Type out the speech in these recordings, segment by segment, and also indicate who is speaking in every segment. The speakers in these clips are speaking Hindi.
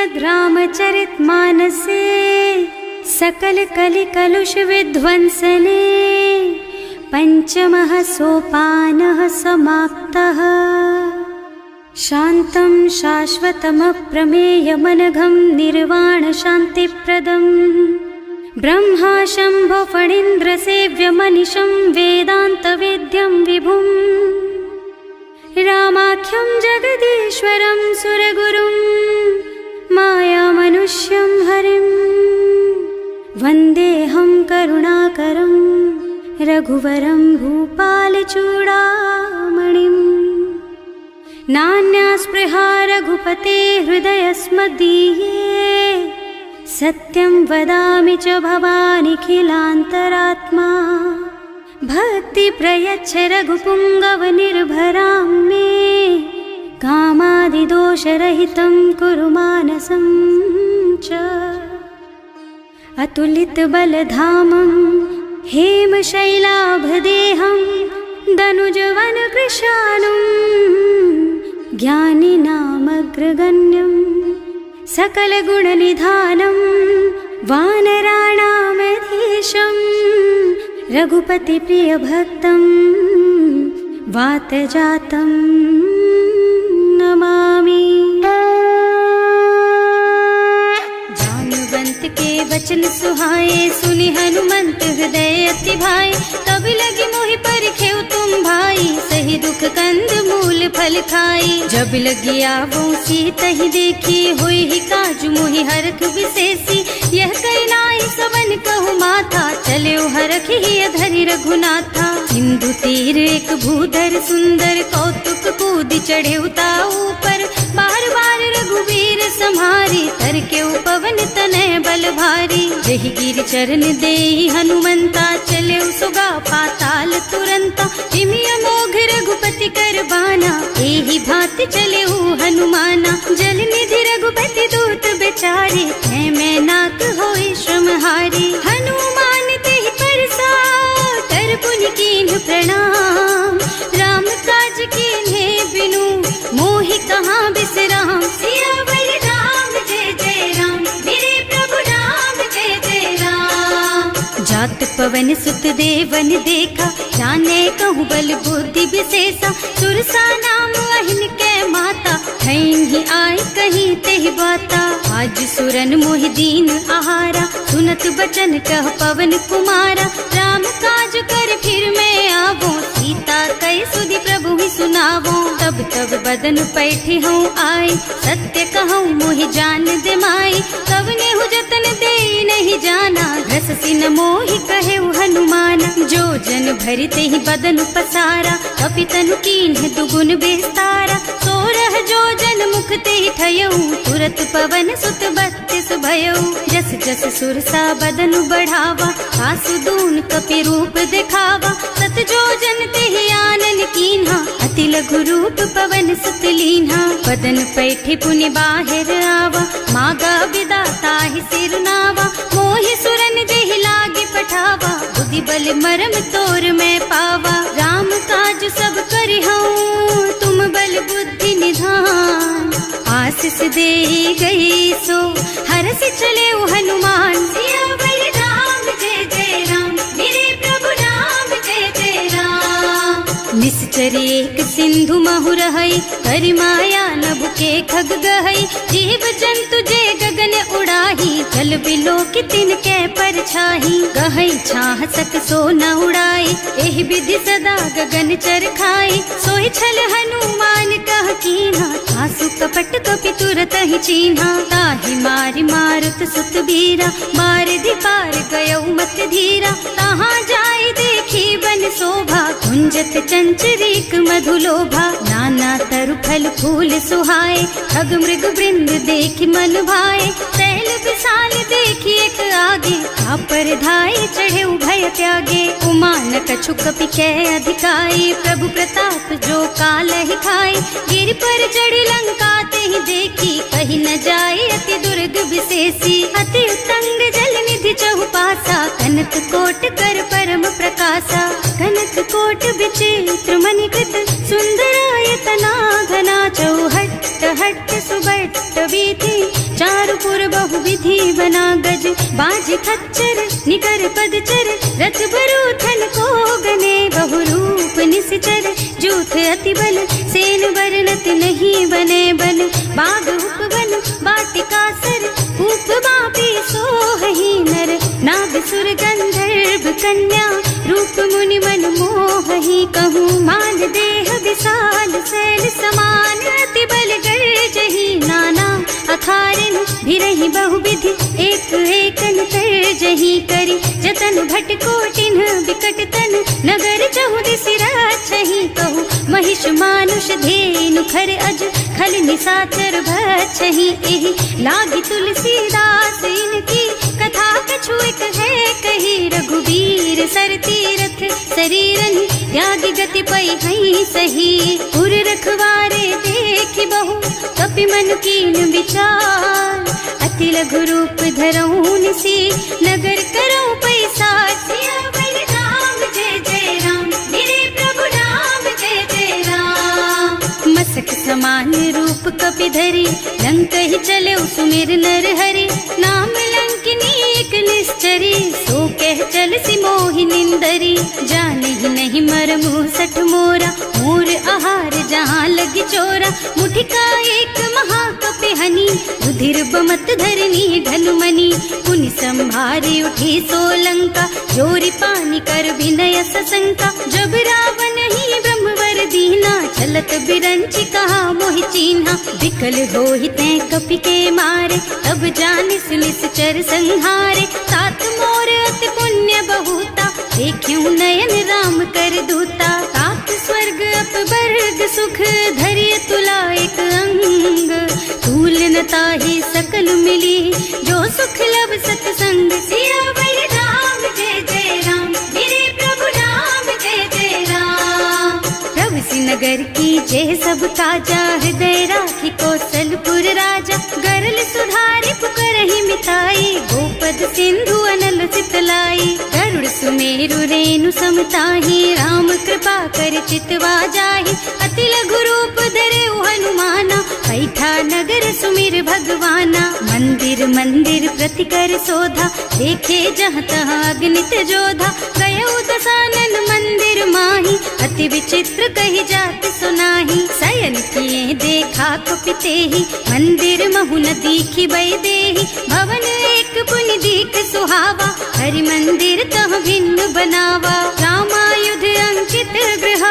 Speaker 1: श्रीमद् रामचरितमानसे सकल कलि कलुष विध्वंसने पंचमः सोपानः समाप्तः। शान्तं शाश्वतमप्रमेयमनघं निर्वाण शान्तिप्रदं ब्रह्मा शम्भो फणीन्द्रसेव्यमनिशं वेदान्तवेद्यं विभुं रामाख्यं जगदीश्वरं सुरगुरुं मायामनुष्यं हरिं वन्देऽहं करुणाकरं रघुवरं भूपालचूडामणिं। नान्यास्पृहा रघुपते हृदयस्मदीये सत्यं वदामि च भवानिखिलान्तरात्मा। भक्ति प्रयच्छ रघुपुङ्गवनिर्भरां मे कामादिदोषरहितं कुरु मानसं च। अतुलितबलधामं हेमशैलाभदेहं दनुजवनकृशानुं ज्ञानिनामग्रगण्यं सकलगुणनिधानं वानराणामधीशं रघुपतिप्रियभक्तं वातजातं नमामि। जानुवंत के वचन सुहाए सुनि हनुमंत हृदय अति भाए। तब लगी मोहि परिखेउ तुम भाई सही दुख कंद मूल फल खाई। जब लगी आवो सीतहि देखी होई ही काजु मोहि हरख विशेषी। यह कई नाई सबन कहु माथा चले हरखि ही धरि रघुनाथा। सिंधु तीर एक भूधर सुंदर कौतुक कूद चढ़े ऊपर। बार बार रघुवीर सम्हारी तर के पवन तनय बल भारी। जहि गिर चरण देहि हनुमंता चले सुगा पाताल तुरंता। जिमि अमोघ रघुपति कर बाना एहि भांति चले हनुमाना। जल निधि रघुपति दूत बेचारे है मैं नाक होई श्रमहारी। हनुमान तेहि परसा कर पुनि कीन्ह प्रणाम। राम काज कीन्हे बिनु मोहि कहाँ बिसराम। सियावर राम जय जय राम मेरे प्रभु राम जय जय राम। जात पवन सुत देवन देखा जाने कहूँ बल बुद्धि विशेषा। सुरसा नाम अहिन के माता ही आय कहीं तेहि बाता। आज सुरन मोहि दीन आहारा सुनत बचन कह पवन कुमारा। राम काज कर फिर मैं आवो सीता कई सुधि प्रभु ही सुनावो। तब तब बदन पैठी हूँ आए सत्य कहूँ मोहि जान दे माई। तब नेहु जतन दे नहीं जाना घस सिन मोहि कहे हनुमाना। जो जन भरिते ही बदन पसारा कपितनु कीन्ह दुगुन बेस्तारा। सोरह जो जन मुख ते ही ठयऊ तुरत पवन सुत 32 भयऊ। जस जस सुरसा बदन बढ़ावा आसु दून कपि रूप दिखावा। सत जो जन ते ही आनन कीन्हा अति लघु रूप पवन सुत लीन्हा। बदन पैठे पुनि बाहिर आवा मागा विदाता ही सिरनावा। मोहि सुरन जेहि लागे पठावा बुद्धि बल मरम तोर मैं पावा। राम काज सब करिहऊँ तुम बल बुद्धि निधान। आशीष दे गई सो हरष चले हनुमान। सियावर राम जय जय राम मेरे प्रभु राम जय जय राम। निश्चर एक सिंधु महु रहई करि माया नभ के खग गहई। जीव जंतु जे गगन उड़ाही जल बिलो कि तिनके परछाही। गहई छाह सक सो न उड़ाई एहि विधि सदा गगन चर खाई। सोहि छल हनुमान कह कीन्हा आसु कपट कपि तुरत ही चीन्हा। ताहि मारि मारुत सुत बीरा मारधि पार गयऊ मत धीरा। तहाँ जाय देखी बन शोभा कुंजत चंचरीक मधुलोभा। नाना तरु फल फूल सुहाए खग मृग वृंद देखि मन भाए। तैल विशाल देखी एक आगे पर धाय चढ़े भय त्यागे। उमा न कछु कपि कै अधिकाई प्रभु प्रताप जो काल ही खाई। गिर पर चढ़ लंका ते ही देखी कहीं न जाए अति दुर्ग विशेषी। अति उत्तंग जल निधि चहुपासा कनक कोट कर परम प्रकाशा। कनक कोट विचित्र मणिकृत सुंदरायतना घना चौहट्ट हट्ट सुबट बीती, चारु पुर बहु विधि बना गज, बाज खच्चर निकर पदचर, रथ बरूथन को गने, बहु रूप निश्चर जूथ अति बल, सेन बरनत नहीं बने बन, बाग उपवन बाटिका सर, कूप बापी सोहहि नर, नाग सुर गंधर्व कन्या, रूप मुनि मन मोहहि, कहूँ मान देह विशाल शैल समान, अति बल गर्जहि नाना अखारिन, भिरहि बहुविधि एक एकन तरजहि करि, जतन भट कोटिन विकट तन, नगर चहुदिस राछहि, कहूँ महिष मानुष धेनु खर अज, खल निशाचर भक्षहि, एहि लागी तुलसीदास इनकी, कथा कछु एक है कही, रघुबीर सर तीरथ शरीरनि, त्याग गति पै हई सही, पुर रखवारे देखि बहु, कपि मन कीन विचार, अति लघु रूप धरऊं निसी, नगर करऊं पैसार, सियावर राम जय जय राम, मेरे प्रभु राम जय जय राम, मसक समान रूप कपि धरि, लंक ही चले सुमिर नर हरि, नाम लंकिनी एक निश्चरी, सो कह चल सी मोहि निंदरी, जाने ही नहीं मरमु सठ मोरा, मोर आहार जहाँ लगी चोरा, मुठिका एक महाकपि हनी, रुधिर बमत धरनी ढनुमनी, पुनि संभारी उठी सोलंका, जोरी पानी कर विनय सशंका, जब रावण ही ब्रह्मवर दीना, चलत बिरंची कहा मोहि चीन्हा, विकल होहि तै कपि के मारे, तब जानिस निश्चर संहारे, तात मोर अति पुण्य बहुता, देखियो नयन राम कर दूता, तात स्वर्ग अपवर्ग सुख, धरिय तुला एक अंग, तूल न ताहि सकल मिली, जो सुख लब सतसंग, सियावर राम जय जय राम, मेरे प्रभु राम जय जय राम, प्रभु नगर की जय सब काजा, हृदय राखी कौशलपुर राजा, गरल सुधारि पुकारहि मिताई, गोपद सिंधु अनल चितलाई, गरुड़ सुमेरु रेणु समताहि, राम कृपा कर चितवा जाहि, अति लघु रूप धरे हनुमाना, बैठा नगर सुमिर भगवाना, मंदिर मंदिर प्रति कर शोधा, देखे जहाँ तहाँ अगणित जोधा, गयो दशानन मंदिर माही, अति विचित्र कही जात सुनाही, शयन किए देखा कुपिते ही, मंदिर महु न दीखी बई देहि, भवन एक पुनि दीख सुहावा, हरि मंदिर तह भिन्न बनावा, रामायुध अंकित गृह,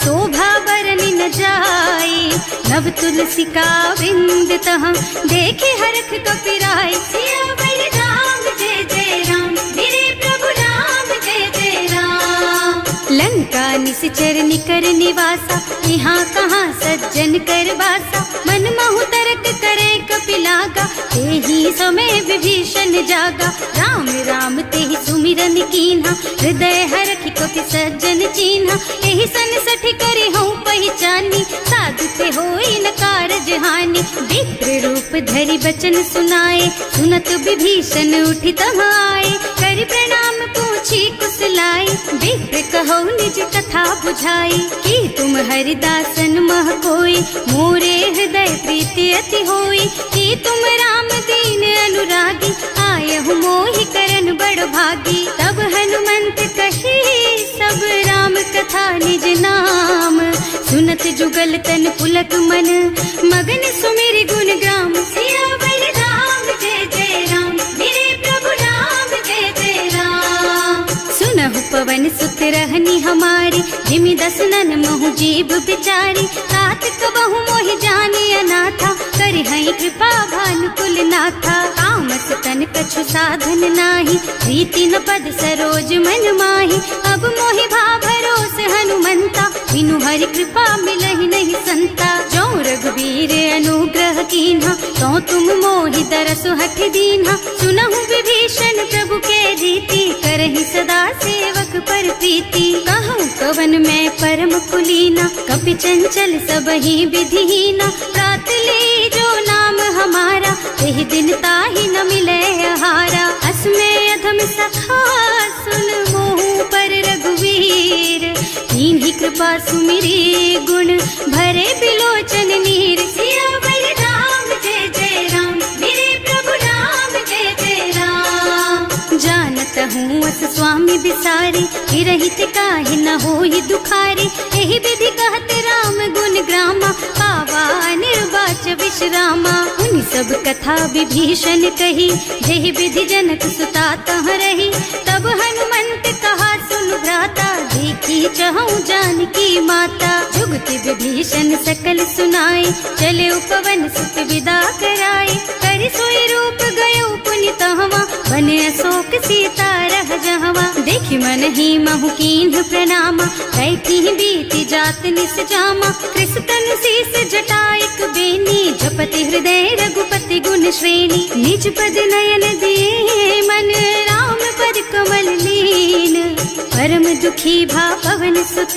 Speaker 1: शोभा बरनि न जाई, नव तुलसी का बिंद तह, देखे हरख कपिराई, सियावर राम जय जय राम, मेरे प्रभु राम जय जय राम, लंका निश्चर निकर निवासा, यहाँ कहाँ सज्जन कर वासा, मन महु तरक करे कपिलागा, तेहि समय विभीषण जागा, राम राम तेहि सुमिरन कीन्हा, हृदय हरखि कपि सज्जन चीन्हा, एहि सन सठि करि हूँ पहचानी, साधु ते होई न कारज हानि, विप्र रूप धरि बचन सुनाए, सुनत विभीषण उठि तहाँ आए, करि प्रणाम पूछी कुशलाई, विप्र कहो निज कथा बुझाई, कि तुम हरिदासन मह कोई, मोरे हृदय प्रीति अति होई, कि तुम राम दीन अनुरागी, आयहु मोहि करन बड़ भागी, तब हनुमंत कही सब राम कथा निज नाम, सुनत जुगल तन पुलक मन, मगन सुमिर गुण ग्राम, सियावर राम जय जय राम, मेरे प्रभु राम जय जय राम, सुनहु पवन सुत रहनी हमारी, जिमि दसनन महु जीव बिचारी, तात कबहु मोहि जानि अनाथा, करि हई कृपा भानुकुल नाथा, तामस तन कछु साधन नाही, प्रीति न पद सरोज मन माही, अब मोहि भा भरोस हनुमंता, बिनु हरि कृपा मिलहि नहीं संता, जो रघुबीर अनुग्रह कीन्हा, तो तुम मोहि दरसु हठ दीन्हा, सुनहु विभीषण प्रभु के रीति, करहि सदा सेवक पर प्रीति, कहूँ कवन मैं परम कुलीना, कपि चंचल सबहि विधिहीना, प्रात ले जो नाम हमारा, तेहि दिन ताहि न मिले आहारा, असमय अधम सखा सुन मोहु पर रघुवीर, कीन्ही कृपा सुमिरी गुण भरे बिलोचन नीर, सियावर संसारी, रहित काहे न होई दुखारी। एहि विधि कहते राम गुण ग्रामा, पावा निर्वाच विश्रामा। उन सब कथा विभीषण कही, जेहि विधि जनक सुता तह रही। तब हनुमंत कहा सुन भ्राता, देखी चहु जानकी माता। जुगति विभीषण सकल सुनाई, चले उपवन सुत विदा कराई। कर सोई रूप गयो पुनि तहवा, बने अशोक सीता रह जहवा। देखि मन ही महु कीन्ह प्रणामा, कैथी बीति जात निस जामा। कृष तनु शीस जटाइक बेनी, जपति हृदय रघुपति गुण श्रेणी। निज पद नयन दिए मन, राम पद कमल लीन। परम दुखी भा पवन सुत,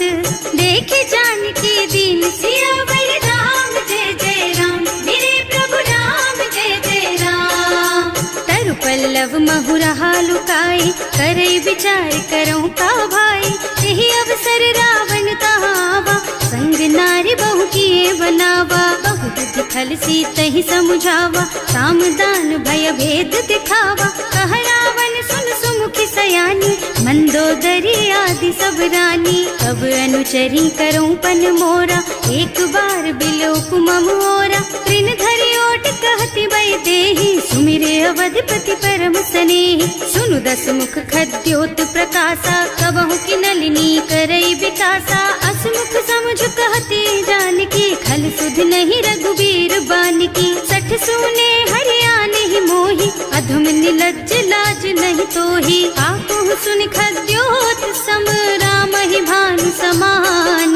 Speaker 1: देखे जानकी दीन। सियावर राम जय जय राम, मेरे प्रभु राम जय जय राम। तरु पल्लव महुरहा लुकाई, करई विचार करऊं का भाई। यही अवसर रावण तहावा, संग नारी बहु किए बनावा। बहु विधि खल सीतहि समुझावा, साम दान भय भेद दिखावा। कह रावण सुन सुमुखी सयानी, मंदोदरी आदि सब रानी। अब अनुचरी करऊं पन मोरा, एक बार बिलोक मम ओरा। तृण धरि ओट कहति भय देहि, सुमिरे अवधपति परम स्नेहि। सुनु दस मुख खद्योत प्रकाशा, कबहु की नलिनी करई विकासा। असमुख समझ कहती जानकी, खल सुध नहीं रघुबीर बानकी। सठ सूने हरियाणा ही मोही, अधम निलज्ज लाज नहीं तोही। आपहु सुन खद्योत सम, राम ही भानु समान।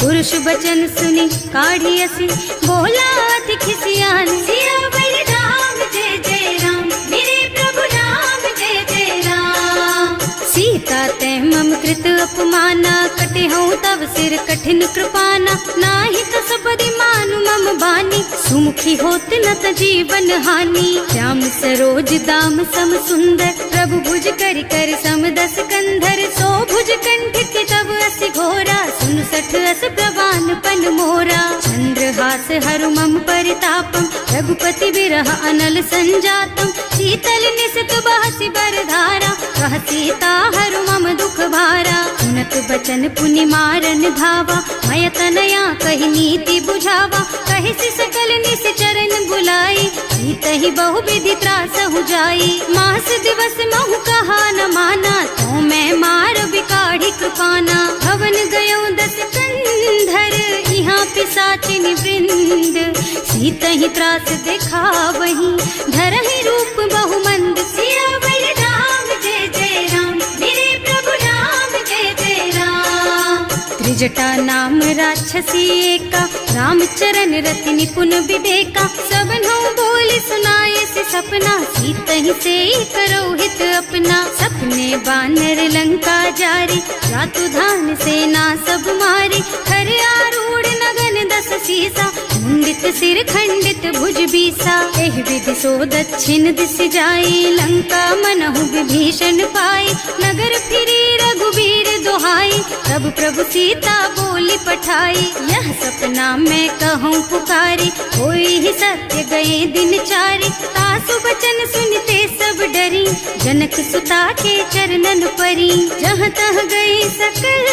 Speaker 1: पुरुष बचन सुनि काढ़ी असी, बोला अति खिसियान। सियावर राम जय जय राम, मेरे प्रभु राम जय जय राम। सीता ते मम कृत अपमाना, कटे हूँ तब सिर कठिन कृपाना। नाही कसपदि मानु मम बानी, सुमुखी होत न त जीवन हानि। श्याम सरोज दाम सम सुंदर, प्रभु भुज कर कर सम दस कंधर। सो भुज कंठ के तब असि घोरा, सुन सठ अस प्रवान पन मोरा। चंद्रहास हरु मम परितापम, रघुपति बिरह अनल संजातम। शीतल निसित बहसि बरधारा, कह सीता हरु मम दुख भारा। सुनत बचन पुनि मारन धावा, मय तनया कहि नीति बुझावा। कहि सि सकल निस चरण बुलाई, सीतहि बहु विधि त्रासहु जाई। मास दिवस महु कहा न माना, तो मैं मार बिकाढ़ी कृपाना। भवन गयो दस कंधर, यहाँ पिशाचिनि वृंद। सीतहि त्रास दिखावहि, धरहि रूप बहु मंद। सियावर राम जय जय राम, मेरे प्रभु राम जय जय राम। त्रिजटा नाम राक्षसी एका, राम चरण रति निपुण विवेका। सबन्हु बोल सुनाए से सपना, सीतहि से करो हित अपना। सपने बानर लंका जारी, जातु धान सेना सब मारी। खर आरूढ़ नगन दस सीसा, मुंडित सिर खंडित भुज बीसा। एहि विधि सो दक्षिण दिस जाई, लंका मनहु विभीषण पाई। नगर फिरी रघुबीर दुहाई, तब प्रभु सीता बोली पठाई। यह सपना मैं कहूँ पुकारी, होई ही सत्य गए दिन चारि। तासु बचन सुनते सब डरी, जनक सुता के चरणन परी। जहाँ तह गई सकल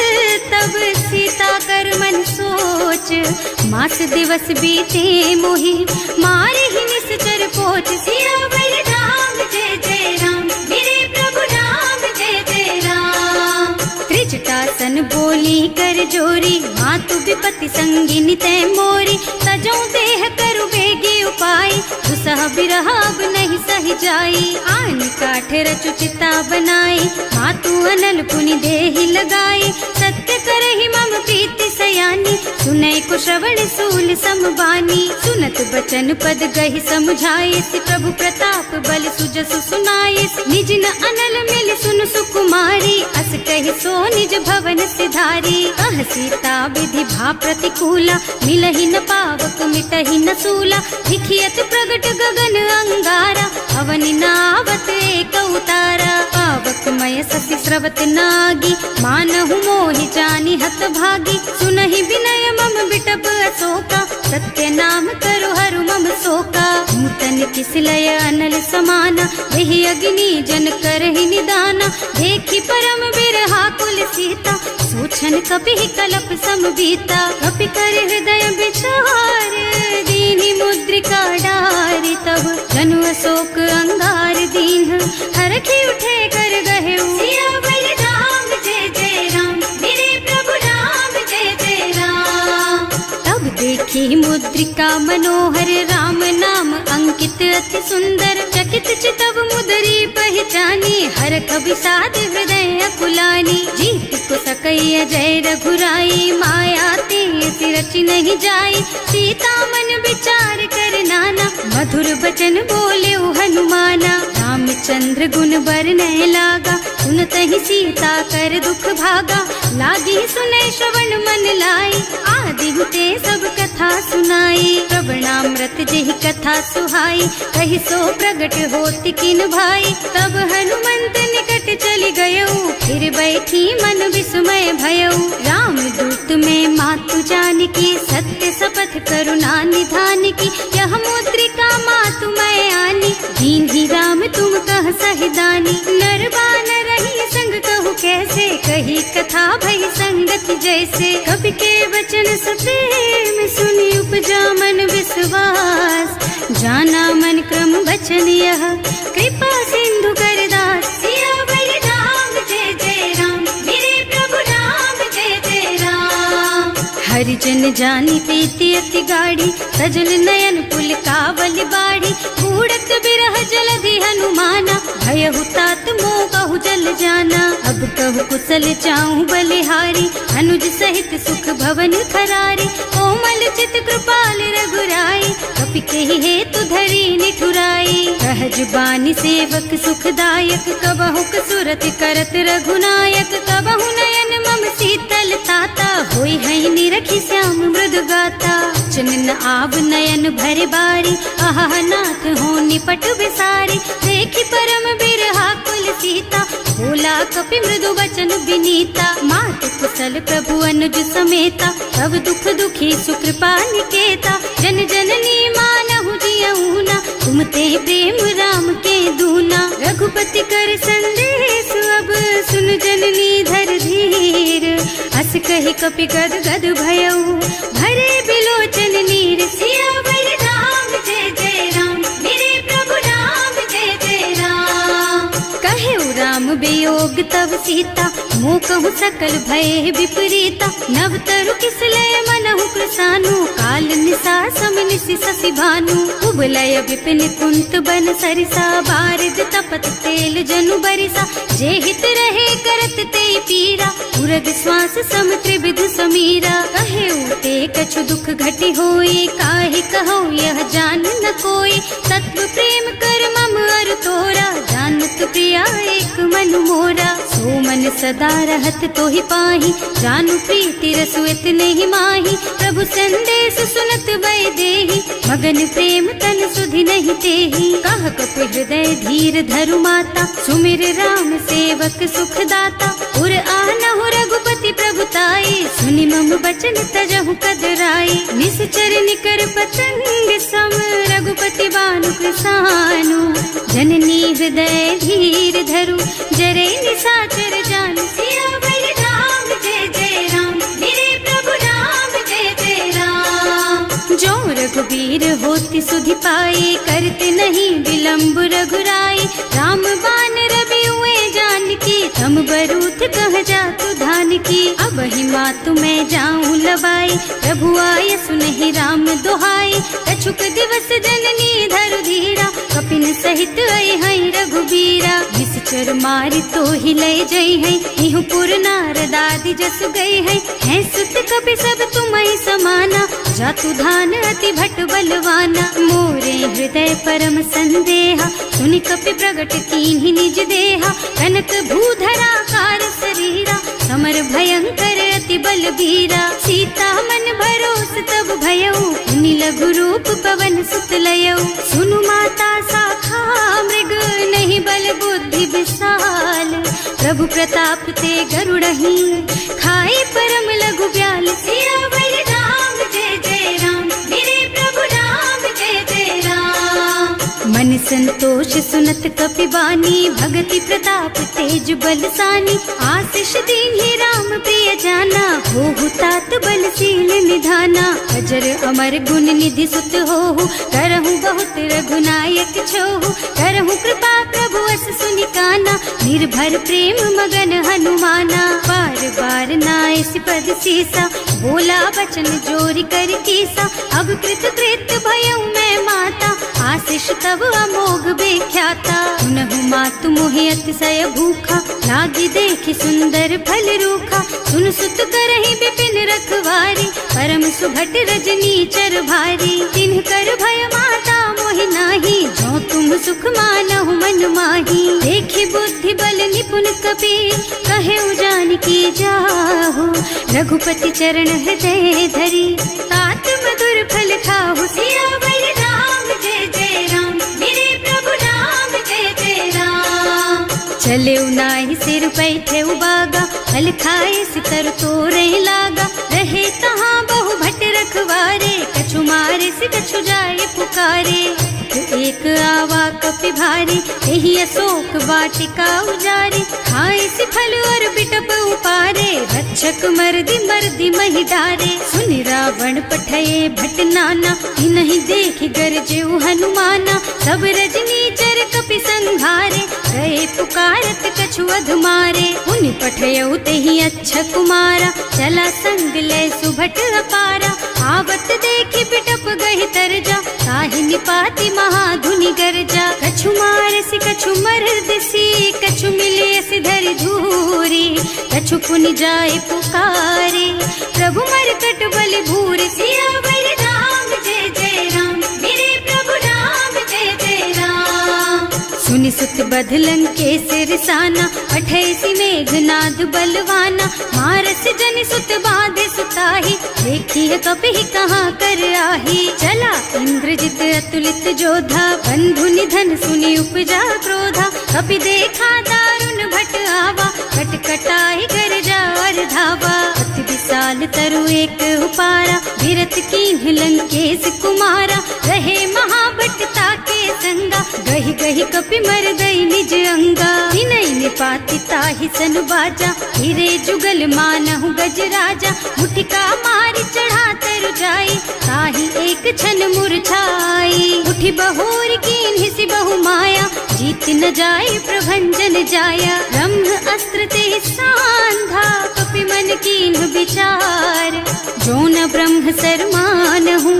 Speaker 1: तब सीता कर मन सोच। मास दिवस बीते मोहि, मारे ही निश्चर पोच। सियावर राम जय जय राम, मेरे प्रभु राम जय जय राम। त्रिजटासन बोली कर जोरी, मातु विपति संगिनी तै मोरी। तजो देह करु बेगी उपाय, दुसह बिरह अब नहीं सही जाई। आन काठ रचु चिता बनाई, मातु अनल पुनि देहि लगाई। सत्य करहि मम प्रीति सयानी, सुनै को श्रवण सूल समबानी। सुनत बचन पद गहि समुझाई, प्रभु प्रताप बल सुजसु सुनाई। निज न अनल मिल सुन सुकुमारी, अस कहि सो निज भवन सिधारी। कह सीता विधि भा प्रतिकूला, मिलहि न पावक मिटहि न सूला। लिखियत प्रगट गगन अंगारा, अवनि नावत एक उतारा। पावक मय ससि स्रवत नागी, मानहु मोहि जानि हत भागी। सुनहि विनय मम बिटप अशोका, सत्य नाम करु हरु मम शोका। नूतन मन किसलय अनल समाना, वही अग्नि जन करहि निदाना। देखी परम बिरहा कुल सीता, सोचन कपि कलप सम बीता। कपि कर हृदय विचार, दीनी मुद्रिका डारी। तब जनु अशोक अंगार दीन, हरखी उठे कर गहे सियावर राम जय जय राम, मेरे प्रभु राम जय जय राम। तब देखी मुद्रिका मनोहर, राम नाम अंकित अति सुंदर। चकित चितव मुदरी पहचानी, हरख विषाद हृदय अकुलानी। जीत को सकैया जय रघुराई, माया ते रचि नहीं जाई। सीता मन विचार कर नाना, मधुर बचन बोले हनुमाना। रामचंद्र गुण बरनय लागा, सुनतहि सीता कर दुख भागा। लागी सुनै श्रवण मन लाई, आदि हुते सब कथा सुनाई। प्रवणामृत जेहि कथा सुहाई, कहि सो प्रगट होति किन भाई। तब हनुमंत निकट चली गयऊ, फिर बैठी मन विस्मय भयऊ। राम दूत में मातु जानकी, सत्य शपथ करुणा निधान की। यह मुद्रिका मातु मैं आनी, दीन्ही राम तुम कह सहिदानी। नर बानर रही संग कहु कैसे, कही कथा भई संगति जैसे। कवि के वचन सप्रेम सुनि उपजा मन विश्वास। जाना मन क्रम वचन यह, कृपा सिंधु कर दास। सियावर राम जय जय राम, मेरे प्रभु राम जय जय राम। हरिजन जानी प्रीति अति गाढ़ी, सजल नयन पुल कावल बाढ़ी। बूढ़त बिरह जलधि हनुमाना, भयहु तात मोह कहु जल जाना। अब कहु कुशल चाहूं बलिहारी, अनुज सहित सुख भवन खरारी। कोमल चित कृपाल रघुराई, कपि कहि हेतु धरी निठुराई। सहज बानी सेवक सुखदायक, कबहु कसुरत करत रघुनायक। कबहु नयन मम शीतल ताता, होई है निरखी श्याम मृदु गाता। चनन आव नयन भर बारी, आहा नाथ हो निपट विसारी। देखी परम बिरहा कुल सीता, बोला कपि मृदु वचन विनीता। मात कुशल प्रभु अनुज समेता, तब दुख दुखी सुकृपा निकेता। जन जननी मानहु जियऊना, तुम ते प्रेम राम के दूना। रघुपति कर संदेश अब सुन जननी धर धीर। हस कहि कपि गद गद भयऊ, भरे बिलोचन नीर। सियावर राम जय जय राम, मेरे प्रभु राम जय जय राम। कहे राम वियोग तब सीता, मोह कहु सकल भय विपरीता। नव तरु किसलय मनहु कृसानु, काल निसा सम निशि शशि भानु। उबलय विपिन कुंत बन सरिसा, बारिद तपत तेल जनु बरिसा। जे हित रहे करत ते पीरा, उरग श्वास सम त्रिविध समीरा। कहे उते कछु दुख घटी होई, काहे कहो यह जान न कोई। तत्व प्रेम कर मम अर तोरा, जानत प्रिया एक मन मोरा। सो मन सदा रहत तोहि पाही, जानु प्रीति रसु इतने ही माही। प्रभु संदेश सुनत वै देही, मगन प्रेम तन सुधि नहीं तेही। कह कपि हृदय धीर धरु माता, सुमिर राम सेवक सुखदाता। उर आनहु रघुपति प्रभुताई, सुनि मम बचन तजहु कदराई। निश्चर निकर पतंग सम, रघुपति बानु कृसानु। जननी हृदय धीर धरु, जरे निशाचर जानु। सियावर राम जय जय राम, मेरे प्रभु राम जय जय राम। जो रघुबीर होति सुधि पाई, करते नहीं विलंब रघुराई। राम बान रवि हुए जानकी, थम बरूथ कह जातु धान की। अब ही मातु मैं जाऊं लबाई, प्रभु आय सुनहि राम दोहाई। कछुक दिवस जननी धरु धीरा, कपिन सहित आई है रघुबीरा। निश्चर मारि तो ही लय जई है, इहु पुर नारद आदि जस गई है। हैं सुत कपि सब तुम्हि समाना, जातु धान अति भट बलवाना। मोरे हृदय परम संदेहा, सुनि कपि प्रगट कीन्हि निज देहा। कनक भूधरा कार शरीरा, समर भयंकर अति बलबीरा। सीता मन भरोस तब भयऊ, मुनि लघु रूप पवन सुत लयऊ। सुनु माता शाखा मृग, नहीं बल बुद्धि विशाल। प्रभु प्रताप ते गरुड़हि, खाए परम लघु ब्याल। सियावर राम जय जय राम, मेरे प्रभु राम जय जय राम। संतोष सुनत कपिबानी, भगति प्रताप तेज बलसानी। आशीष दीन्हि राम प्रिय जाना, होहु तात बलशील निधाना। अजर अमर गुण निधि सुत होहु, करहु बहुत रघुनायक छोहु। करहु कृपा प्रभु अस सुनि काना, निर्भर प्रेम मगन हनुमाना। बार बार नाइस पद सीसा, बोला बचन जोरी कर कीसा। अब कृत कृत भयउ मैं माता, आशीष तब अमोघ बेख्याता। सुनहु मातु मोहि अतिशय भूखा, लागी देखि सुंदर फल रूखा। सुन सुत करहि विपिन रखवारी, परम सुभट रजनी चर भारी। तिन्ह कर भय माता मोहि नाही, जो तुम सुख मानहु मन माही। देखि बुद्धि बल निपुण कपि, कहे जानकी जाहु। रघुपति चरण हृदय धरी, तात मधुर फल खाहु। सियावर राम जय जय राम, मेरे प्रभु राम जय जय राम। चले उनाहि सिर बैठे उबागा, फल खाए सितर तोरे लागा। रहे तहाँ बहु भट रखवारे, कछु मारे से कछु जाए पुकारे। एक आवा कपि भारी, यही अशोक वाटिका उजारी। खाए से फल और बिटप उपारे, रक्षक मर्दी मर्दी महि डारे। सुनि रावण पठये भट नाना, नहीं देखि गरजेउ हनुमाना। सब रजनी चर कपि संघारे, गए पुकारत कछु अधमारे। उनि पठयउ तेहि अच्छा कुमारा, चला संग ले सुभट अपारा। आवत देखि बिटप गहि तरजा, ताहि निपाति महाधुनि गरजा। कछु मारसि कछु मरदसी, कछु मिलियसि धरि धूरी। कछु पुनि जाए पुकारे, प्रभु मरकट बलि भूरि। सियावर राम जय जय राम, मेरे प्रभु राम जय जय राम। सुनि सुत बध लंकेश रिसाना, पठयसि मेघनाद बलवाना। मारस जनि सुत बाधे सुताही, देखी है कपि कहाँ कर आही। चला इंद्रजित अतुलित जोधा, बंधु निधन सुनि उपजा क्रोधा। कपि देखा दारुण भट आवा, कटकटाई गरजा और धावा। अति विशाल तरु एक उपारा, विरत कीन्ह लंकेश कुमारा। रहे महाभट ताके संगा, गहि गहि कपि मर गई निज अंगा। तिनहि निपाति ताहि सन बाजा, हिरे जुगल मानहु गज राजा। मुठिका मारि चढ़ा तरु जाई, ताहि एक छन मुरझाई। उठि बहोर कीन्हि सि बहु माया, जीत न जाय प्रभंजन जाया। ब्रह्म अस्त्र तेहि सांधा, कपि मन कीन्ह विचार। जो न ब्रह्म सर मानहु,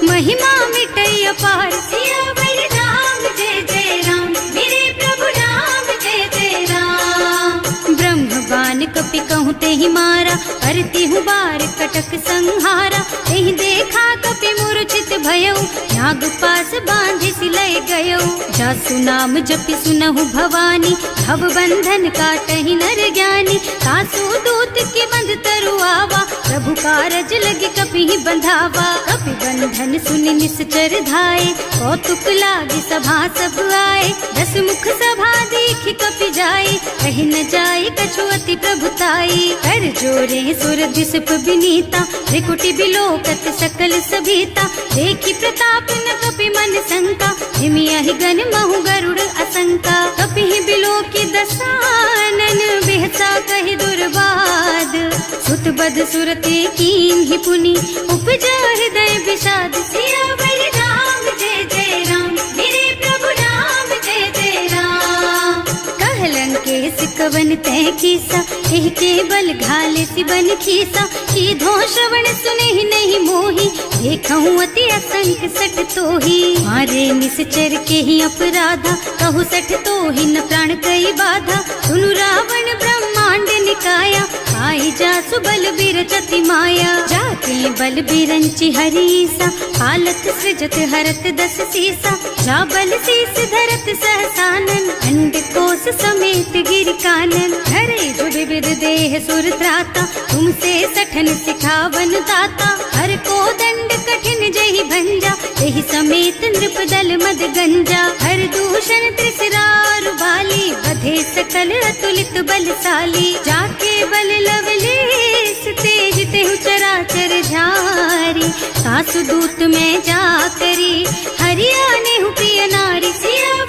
Speaker 1: महिमा मिटै अपार। सियावर राम जय जय राम, मेरे प्रभु राम जय जय राम। ब्रह्म बान कपि कहूँ तेहि मारा, करती हूँ बार कटक संहारा। तेहि देखा कपि मूर्छित भयउ, नाग पास बांधि सिलय गयउ। जासु नाम जपि सुनहु भवानी, भव बंधन काटहि नर ज्ञानी। तासु दूत के बंध तरु आवा, प्रभु कारज लगे कपि बंधावा। कपि बंधन सुनि निश्चर धाये, कौतुक लागी सभा सब आए। 10 मुख सभा देखि कपि जाए, कहि न जाए कछु अति प्रभुताई। कर जोरे सुर दिसप विनीता, त्रिकुटी बिलोकत सकल सभीता। देखि प्रताप न कपि मन शंका, हिमियहि गन महु गरुड़ असंका। कपि बिलोकी दसानन, बिहसा कहि दुर्बाद। सुत बद सुरते कीन्हि पुनि, उपजा हृदय विषाद। सियावर राम जय जय राम, मेरे प्रभु राम जय जय राम। कहलन केस कवन तै कीसा, एह के बल घाले सि बन खीसा। कीधो श्रवण सुनेहि नहीं मोही, देखहु अति असंख सठ तोही। मारे निश्चर के ही अपराधा, कहु सठ तोहि न प्राण कई बाधा। सुनु रावण ब्रह्मांड निकाया, आई जासु बल बिरचति माया। जाके बल बिरंचि हरीसा, हालत सृजत हरत 10 सीसा। जा बल शीस धरत सहसानन, अंड कोस समेत गिर कानन। हरे जो विविध देह सुर त्राता, तुमसे सठन सिखावन दाता। हर को दंड कठिन जहि भंजा, तेहि समेत नृप दल मद गंजा। हर दूषण त्रिसरारु बाली, बधे सकल अतुलित बलशाली। जाके बल लवलेस तेज तेहु चराचर झारी। सासु दूत में जा करी, हरियाणे हु प्रिय नारी। सिया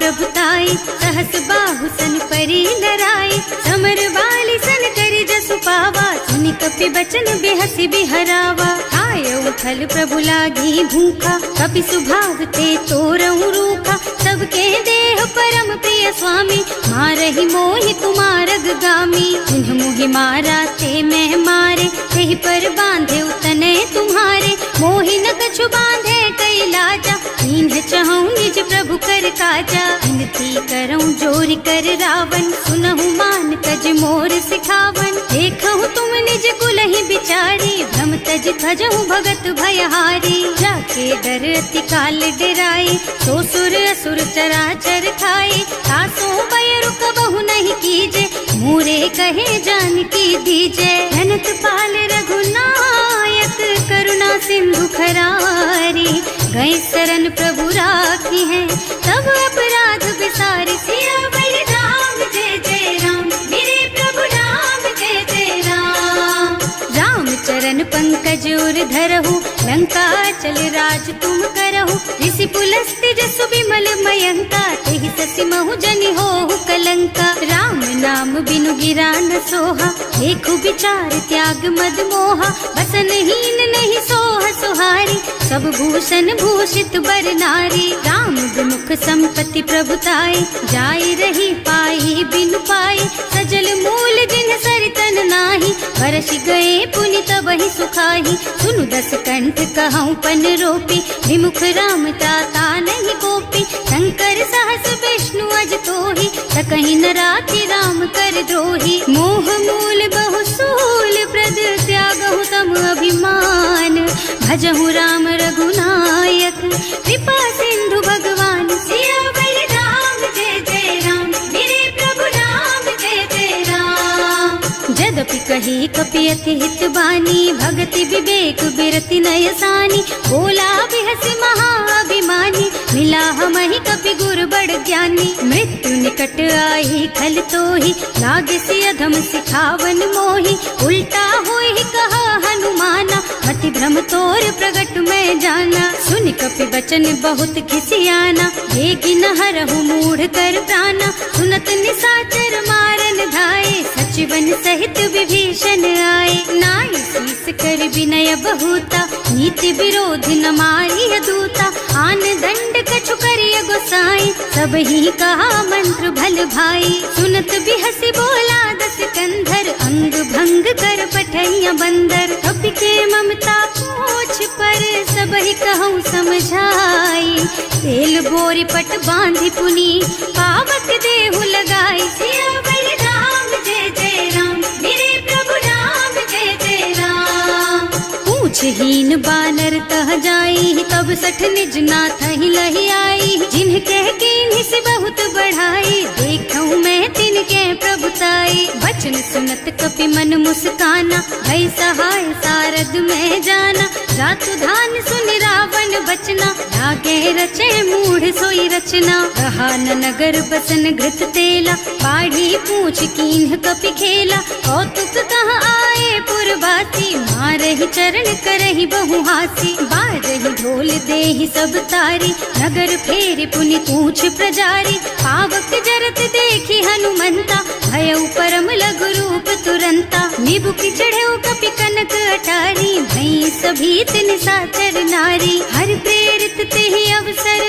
Speaker 1: प्रभुताई, सहस बाहु सन परी नराई, समर वाली सन करी जसु पावा, सुनि कपि बचन बेहसी बिहरावा। आय उथल प्रभु लागी भूखा, कपि सुभाव ते तोरऊ रूखा, सबके देह परम प्रिय स्वामी, मारहि मोहि कुमारग गामी। जिन्ह मोहि मारा ते मैं मारे, तेहि पर बांधे उतने तुम्हारे, मोहि न कछु बांधे कई लाजा, इन्ह चहु निज प्रभु कर काजा। विनती करऊं जोरि कर रावण, सुनहु मान तज मोर सिखावन, देखहु तुम निज कुलहि बिचारी, भ्रम तज भजहु भगत भयहारी। जाके डर अति काल डराई, सो सुर असुर चराचर खाए, तासो बैरु कबहु नहीं कीजे, मूरे कहे जानकी दीजे। धनत पाल रघुनायक, करुणा सिंधु खरारी, गए शरण प्रभु राखी है, तब अपराध बिसारी। सियावर राम जय जय राम, मेरे प्रभु राम जय जय राम। राम चरण पंकज उर धरहु, लंका चल राज तुम करहु, ऋषि पुलस्त्य जसु विमल मयंका, तेहि ससि महु जनि होहु कलंका। राम नाम बिनु गिरा न सोहा, देखु विचार त्याग मद मोहा, बसन हीन नहीं सोह सुहारी, सब भूषण भूषित बर नारी। राम विमुख संपत्ति प्रभुताई, जाय रही पाई बिनु पाई, सजल मूल जिन सरितन नाही, बरस गए पुनि तबहि सुखाही। सुनु दस कंठ कहऊँ पन रोपी, विमुख राम त्राता नहीं गोपी, शंकर सहस विष्णु अज तोहि, सकहि न राखि राम कर द्रोही। मोह मूल बहु सूल प्रद, त्यागहु तम अभिमान, भजहु राम रघुनायक, कृपा सिंधु भगवान। सियावर राम जय जय राम, मेरे प्रभु राम जय जय राम। जदपि कही कपि अति हित बानी, भगति विवेक बिरति नय सानी, बोला बिहस महाअभिमानी, मिला हमहि कपि गुर बड़ ज्ञानी। मृत्यु निकट आई खल तोहि, लागे सि अधम सिखावन मोहि, उल्टा होहि कहा हनुमाना, मति भ्रम तोर प्रगट मैं जाना। सुनि कपि बचन बहुत खिसियाना, देगी न हरहु मूढ़ कर प्राणा, सुनत निसाचर मारन धाये, सचिवन सहित विभीषण आए। नाई शीस कर विनय बहुता, नीति विरोध न मारिय दूता, आन दंड कछु करिय गोसाई, सब ही कहा मंत्र भल भाई। सुनत बिहसी बोला दस कंधर, अंग भंग कर पठैया बंदर, कपि के ममता पूछ पर, सब ही कहूँ समझाई। तेल बोरी पट बांधि पुनी, पावक देहु लगाई। सियावर राम जय जय राम, मेरे प्रभु राम जय जय राम। पूछहीन बानर तह जाई, तब सठ निज नाथ ही लही आई, जिन्ह कह कीन्हि से बहुत बढ़ाई, देखऊँ मैं तिनके प्रभुताई। वचन सुनत कपि मन मुस्काना, भई सहाय सारद में जाना, जातु धान सुनि रावण बचना, लागे रचे मूढ़ सोई रचना। रहा न नगर बसन घृत तेला, बाढ़ी पूछ कीन्ह कपि खेला, कौतुक कह आए पुरवासी, मारहि चरण करहि बहु हासी। बाजहि ढोल देहि सब तारी, नगर फेरि पुनि पूछ प्रजारी, पावक जरत देखि हनुमंता, भयउ परम लघु रूप तुरंता। निबुकि चढ़ऊ कपि कनक अटारी, भई सभीत निसाचर नारी, हर प्रेरित तेहि अवसर,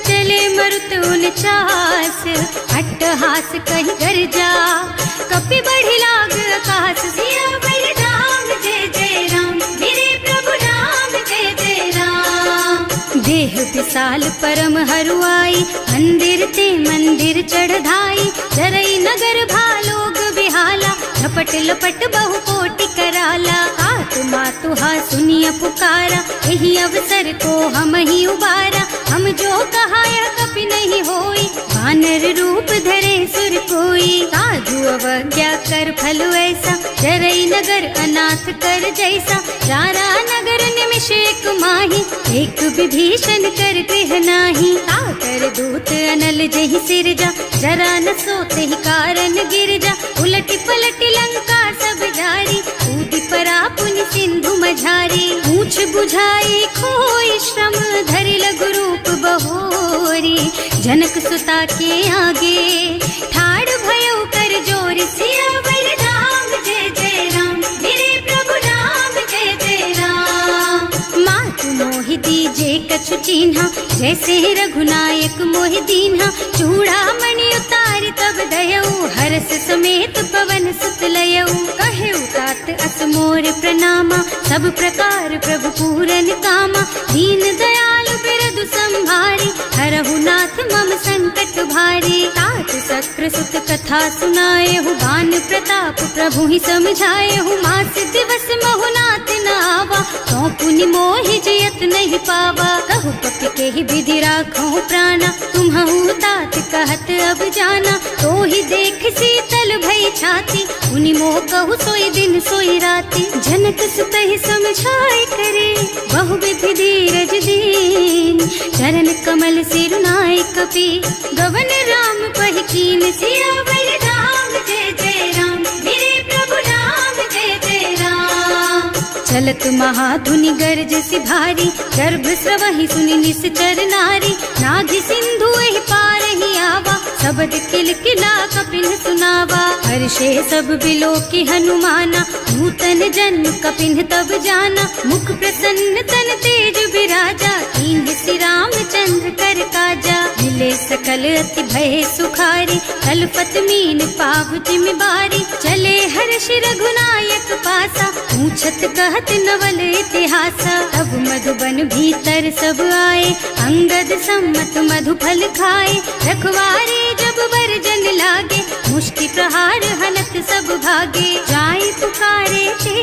Speaker 1: चले मरुत उनचास, अट्टहास कहि गर्जा, कपि बढ़ि लाग आकाश। सियावर राम जय जय राम, मेरे प्रभु राम जय जय राम। देह विशाल परम हरुआई, मंदिर ते मंदिर चढ़धाई, जरई नगर भालोग बिहाला, झपट लपट बहु कोटि कराला। आत्मा तुहा सुनिय पुकारा, यही अवसर को हम ही उबारा, हम जो कहा यह कपि नहीं होई, वानर रूप धरे सुर कोई। साधु अवज्ञा कर फल ऐसा, जरई नगर अनाथ कर जैसा, जारा नगर निमिष एक माही, एक विभीषण कर गृह नाही। ताकर दूत अनल जहि सिरजा, जरा न सोते ही कारण गिर जा, उलटी पलटी लंका सब जारी, कूदी परा पुनि सिंधु मझारी। पूछ बुझाई खोई श्रम, धरि लघु रूप बहोरी, जनक सुता के आगे ठाड़ भयो कर जोर सियावर राम जय जय राम मेरे प्रभु राम जय जय राम। मातु मोहि दीजे कछु चिन्हा जैसे रघुनायक मोहि दीन्हा चूड़ा मणि उतारि तब दयऊ हरस समेत पवन सुत लयऊ कहे तात अस मोर प्रणामा सब प्रकार प्रभु पूरन कामा दीन दयालु बिरदु संभारी हरहु नाथ मम संकट भारी। तात सक्र सुत कथा सुनाए हु बान प्रताप प्रभु ही समझाए हु मास दिवस महु नाथ न आवा तो पुनि मोहि जयत नहीं पावा कहु कपि के ही विधि राखो प्राणा तुम्हु तात कहत अब जाना तो ही देख शीतल भई छाती उनि मोह कहु सोई दिन सोई राती। जनक सुत ही समझाए करे बहु विधि धीरज दीन चरण कमल सिरुनाए कपि गवन राम पहि कीन सियावर राम जय जय राम मेरे प्रभु राम जय जय राम। चलत महाधुनि गरज सि भारी गर्भ स्रवहि सुनि निश्चर नारी नाभि सिंधु एहि पार ही आवा शब्द किलकिला कपिन सुनावा हर्षे सब बिलो की हनुमाना नूतन जन्म कपिन तब जाना मुख प्रसन्न तन तेज विराजा कीन्ह श्री रामचंद्र कर काजा मिले सकल अति भय सुखारी कलपत मीन पाव जिम्मेवारी चले हर्ष रघुनायक पासा पूछत कहत नवल इतिहासा अब मधुबन भीतर सब आए अंगद सम्मत मधु फल खाए रखवारे जब वर्जन लागे मुष्टि प्रहार हनत सब भागे जाय पुकारे ते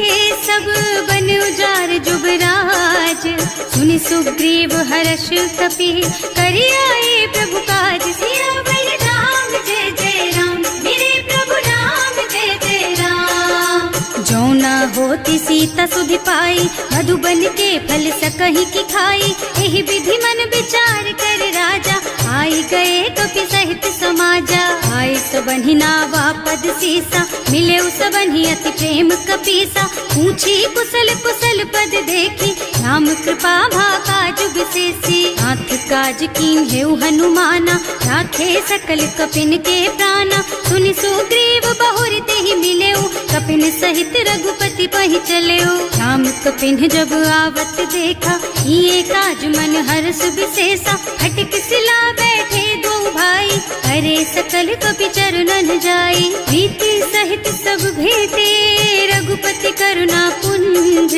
Speaker 1: सब बन उजार जुबराज सुनि सुग्रीव हर्ष कपि करि आए प्रभु काज सियावर राम जय जय राम मेरे प्रभु राम जय जय राम। जो न होती सीता सुधि पाई मधुबन के फल सकहि की खाई एहि विधि मन विचार कर राजा आई गए कपि सहित समाजा आए सबन्हि नावा पद सीसा मिले सबन्हि अति प्रेम कपीसा पूछी कुशल कुशल पद देखी राम कृपा भाका जुग सेसी नाथ काज कीन्हे हनुमाना राखे सकल कपिन के प्राणा सुनि सुग्रीव बहुर तेहि मिलेऊ कपिन सहित रघुपति पहि चलेऊ। राम कपिन जब आवत देखा ये काज मन हर्ष विशेषा हटिक सिला बैठे दो भाई अरे सकल कपि चरणन जाई प्रीति सहित सब भेटे रघुपति करुणा पुंज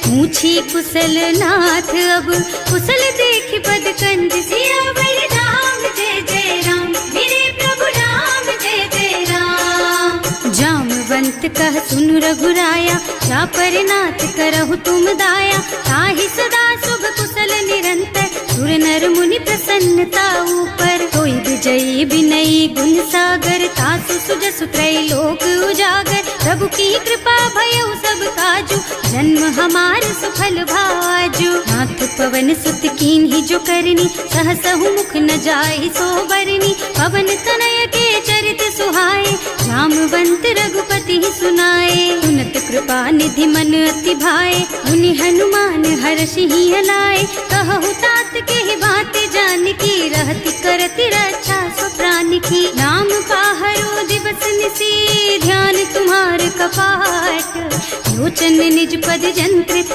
Speaker 1: पूछी कुशल नाथ अब कुशल देखि पद कंज सियावर राम जय जय राम मेरे प्रभु राम जय जय राम। जामवंत कह सुन रघुराया जा पर नाथ करहु तुम दाया ताहि सदा शुभ कुशल निरंतर सुर नर मुनि प्रसन्नता ऊपर कोई विजयी विनयी गुण सागर तासु सुजसु त्रैलोक उजागर प्रभु की कृपा भयउ सब काजू जन्म हमार सफल भाजू। नाथ पवन सुत कीन्ही जो करनी सहसहु मुख न जाहि सो बरनी पवन तनय के चरित सुहाए जामवंत रघुपति सुनाए सुनत कृपा निधि मन अति भाए मुनि हनुमान हर्षि ही हलाए कहु तात के ही बात जान की रहती करती रक्षा सो प्राण की नाम पाहरो दिवस निसी ध्यान तुम्हार कपाट लोचन निज पद जंत्रित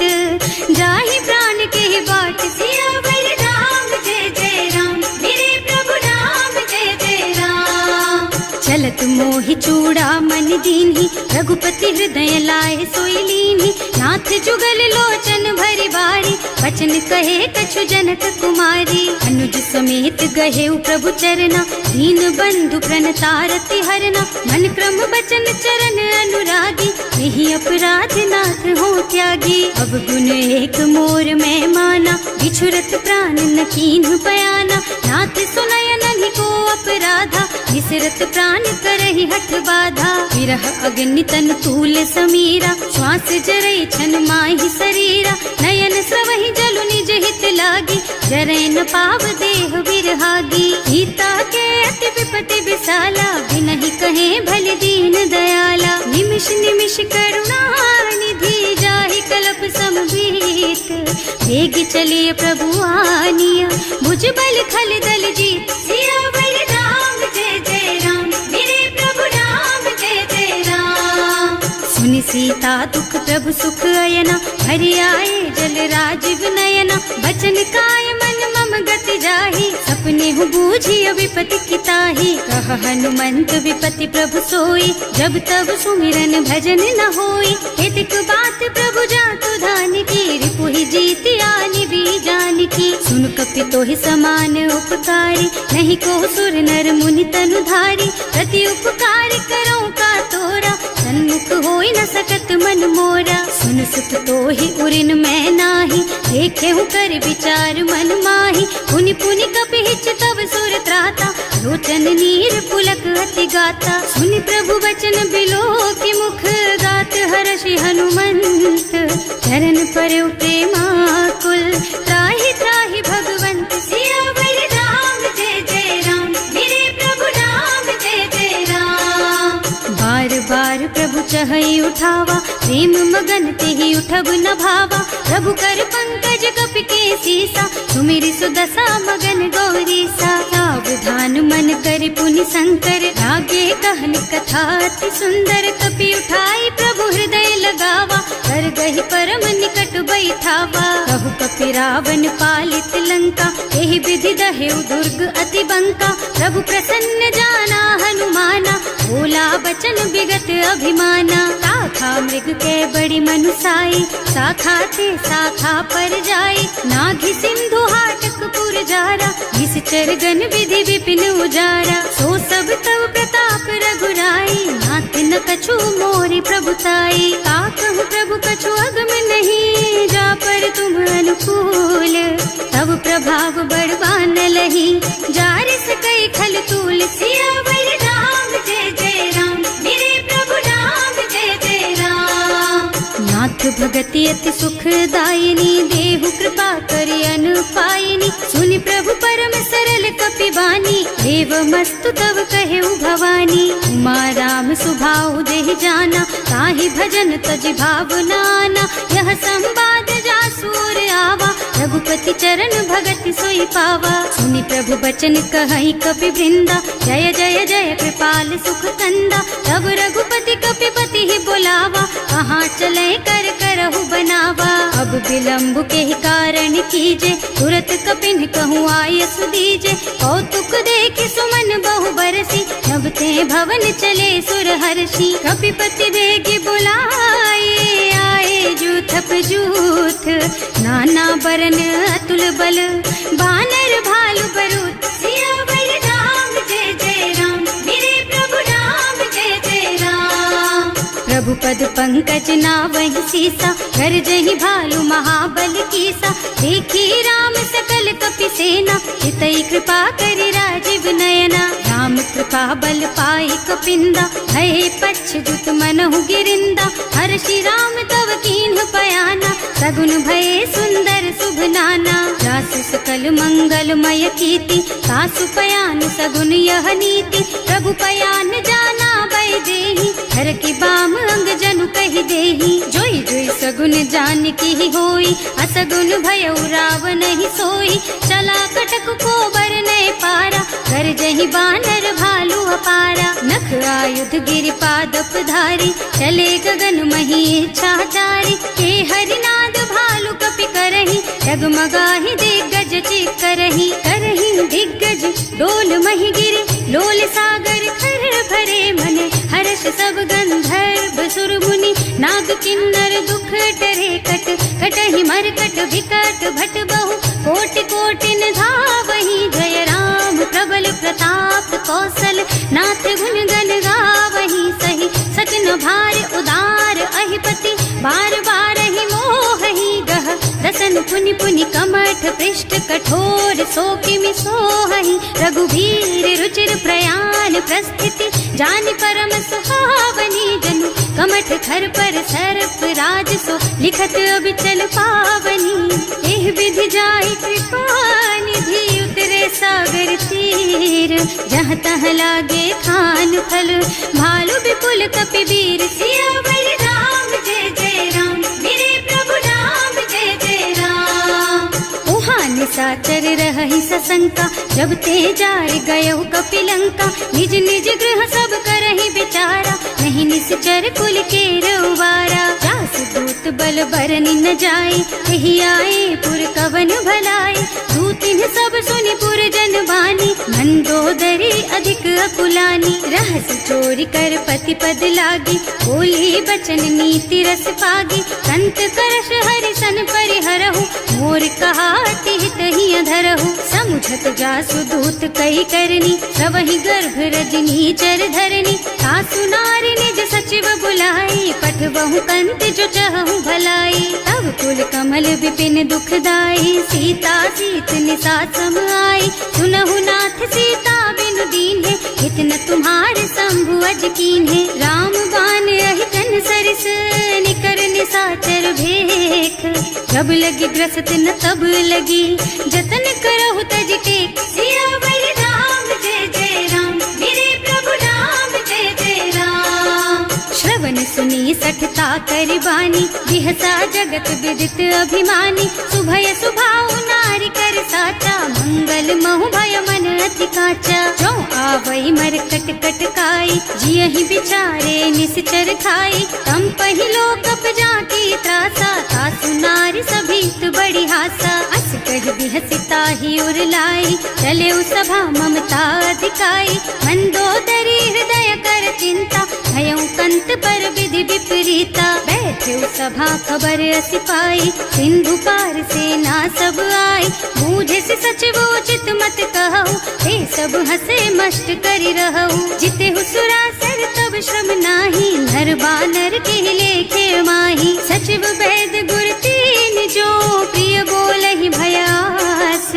Speaker 1: जाहि प्राण के ही बाट सियावर राम जय जय राम मेरे प्रभु राम जय जय राम। चलत मोहि चूड़ा मन दीन्ही रघुपति हृदय लाए सोई लीन्ही नाथ जुगल लोचन भरि बारी वचन कहे कछु जनक कुमारी अनुज समेत गहे प्रभु चरना दीन बंधु प्रणतारति हरना मन क्रम बचन चरण अनुरागी यही अपराध नाथ हो त्यागी अब गुण एक मोर में माना बिछुरत प्राण न कीन्ह बयाना नाथ सुनय नहीं को अपराधा विसरत प्राण करहि हठ बाधा विरह अग्नि तन तूल समीरा श्वास जरई छन माहि शरीरा नयन स्रवहि जलु निज हित लागी जरै न पाव देह विरहागी सीता के अति विपति विशाला बिनहि कहे भल दीन दयाला निमिष निमिष करुणा निधि जाहि कलप समभीत वेग चलिए प्रभु आनिया भुज बल खल दल जीत सिया सीता दुख प्रभु सुख अयना, हरि आए जल राजीव नयना। बचन काय मन मम गति जाहि, सपने हूँ बूझिय विपति किताहि। कह हनुमंत विपति प्रभु सोई, जब तब सुमिरन भजन न होई। हेतिक बात प्रभु जातु धान की, रिपुहि जीति आनि भी जान की। सुन कपि तोहि समान उपकारी, नहीं को सुर नर मुनि तनु धारी। प्रति उपकार करो का तोरा, सन्मुख होई न सकत मन मोरा। सुन सुत तोहि उरिन मैं नाही, देखे हूँ कर विचार मन माही। पुनि पुनि कपिहिच तब सुर त्राता, लोचन नीर पुलक अति गाता। सुनि प्रभु बचन बिलो की मुख, गात हर्षि हनुमंत। चरण परउ प्रेमाकुल, त्राहि त्राहि भगवंत। सियावर राम जय जय राम, मेरे प्रभु राम जय जय राम। बार बार प्रभु चहई उठावा, प्रेम मगन तेहि उठब न भावा। प्रभु कर पंकज कपि के सीसा, सुमिरि सुदशा मगन गौरीसा। सावधान मन कर पुनि शंकर, लागे कहन कथा अति सुंदर। कपि उठाई प्रभु हृदय लगावा, कर गहि परम निकट बैठावा। कहु कपि रावण पालित लंका, एहि विधि दहेउ दुर्ग अति बंका। प्रभु प्रसन्न जाना हनुमाना, बोला बचन विगत अभिमाना। शाखा मृग के बड़ी मनुसाई, शाखा ते शाखा पर जाई। नाघि सिंधु हाटक पुर जारा, निश्चर गण विधि विपिन उजारा। सो सब तव प्रताप रघुराई, नाथ न कछु मोरि प्रभुताई। का कहु प्रभु कछु अगम नहीं, जा पर तुम अनुकूल। तब प्रभाव बड़वान लही, जार सकई खल तूल। सियावर राम जय जय राम, मेरे प्रभु राम जय जय राम। नाथ भगति अति सुखदायिनी, देहु कृपा करि अनुपायिनी। सुनि प्रभु परम सरल कपि बानी, देव मस्तु तव कहेउ भवानी। उमा राम सुभाउ देहि जाना, ताहि भजन तज भावनाना। यह संवाद जासुर आवा, रघुपति चरण भगति सोई पावा। सुनि प्रभु बचन कहई कपि वृंदा, जय जय जय कृपाल सुख कंदा। तब रघुपति कपिपति ही बुलावा, कहाँ चले कर करहु बनावा। अब विलम्ब के ही कारण कीजे, तुरत कपिन कहूँ आयस दीजे। कौतुक देखि सुमन बहु बरसी, नभ ते भवन चले सुर हर्षि। कपिपति बेगी बुलाए, आए जूथप जूथ। नाना बरन अतुल बल, बानर भालु बरूथ। सियावर राम जय जय राम, मेरे प्रभु राम जय जय राम। प्रभु पद पंकज नावहि सीसा, कर जहि भालु महाबल कीसा। देखी राम सकल कपि सेना, हितई कृपा करि राजीव नयना। राम कृपा बल पाई कपिंदा, भये पच्छ्युत मनहु गिरिंदा। हर्षि राम तव कीन्ह पयाना, सगुन भये सुंदर शुभ नाना। जासु सकल मंगलमय कीर्ति, तासु पयान सगुन यह नीति। प्रभु पयान जाना भय देहि, हर की बाम अंग जनु कहि देहि। जोई जोई सगुन जान की होई, असगुन भयउ रावण ही सोई। चला कटक को बरने पारा, कर जहि बानर भालु अपारा। नख आयुध गिरि पादप धारी, चले गगन मही इच्छाचारी। के हरिनाद भालु कपि करहि, डगमगाहि दिग्गज चित करहि। करहि दिग्गज डोल मही गिरि, लोल सागर खर भरे मन। हर्ष सब गंधर्व सुर मुनि, नाग किन्नर दुख टरे कट। कटहि मरकट विकट भट बहु, कोटि कोटिन धावहि। जय राम प्रबल प्रताप कौशल, नाथ गुण गण गावहि। सही सचन भार उदार अहिपति, बार बार ही मोहि गह। दसन पुनि पुनि कमठ पृष्ठ, कठोर सो किमि सोहहि। रघुवीर रुचिर प्रयाण प्रस्थिति, जानि परम सुहावनी। जनु कमठ खर पर सर्प राज सो, लिखत अबिचल पावनी। एह विधि जाहि कृपा निधि, उतरे सागर तीर। जहाँ तहाँ लागे खान फल, भालु विपुल कपि वीर। सियावर राम जय जय राम, मेरे प्रभु राम जय जय राम। उहाँ निशाचर रहहि सशंका, जब ते जार गयो कपिलंका। निज निज गृह सब करहि विचारा, नहीं निश्चर कुल के रउवारा। बल बरनि न जाए, यही आए पुर कवन भलाए। दूतिन सब सुनि पुर जन बानी, मंदोदरी अधिक अकुलानी। रहस चोरी कर पति पद लागी, बोली बचन नीति रस पागी। संत करश हरि सन परिहरहु, मोर कहा तिहित ही अधरहु। समुझत जासु दूत कही करनी, सवहि गर्भ रजनी चर धरनी। सासु नारी निज सचिव बुलाई, पठबहु कंत जो चहु भलाई। तब कुल कमल विपिन दुखदाई, सीता सीत निसा सम आई। सुनहु नाथ सीता बिनु दीन्हे, हित न तुम्हारे शंभु अज कीन्हे। राम बान अहितन सरिस, निकर निसाचर भेख। जब लगी ग्रसत न तब लगी, जतन करहु तज टेक। सियावर राम जय जय राम, मेरे प्रभु राम जय जय राम। श्रवण सुनी सठता कर बानी, बिहसा जगत विदित अभिमानी। सुभय सुभाउ नारी कर साचा, मंगल महु भय मन अति काचा। जो आवई मर कट कट काई, जियहि बिचारे निश्चर खाई। तम पहिलो कप जाकी त्रासा, सासु नारी सभीत बड़ी हासा। अस कह बिहसिता ही उर लाई, चले सभा ममता अधिकाई। मंदोदरी हृदय कर चिंता, भयउ कंत पर विधि विपरीता। बैठे सभा खबर असी पाई, सिंधु पार सेना सब आई। बूझे से सचिव उचित मत कहु, हे सब हसे मस्त करि रहु। जिते सुरासर तब श्रम नाही, नर बानर के लेखे माही। सचिव वैद गुर तीन जो, प्रिय बोलहि भयास।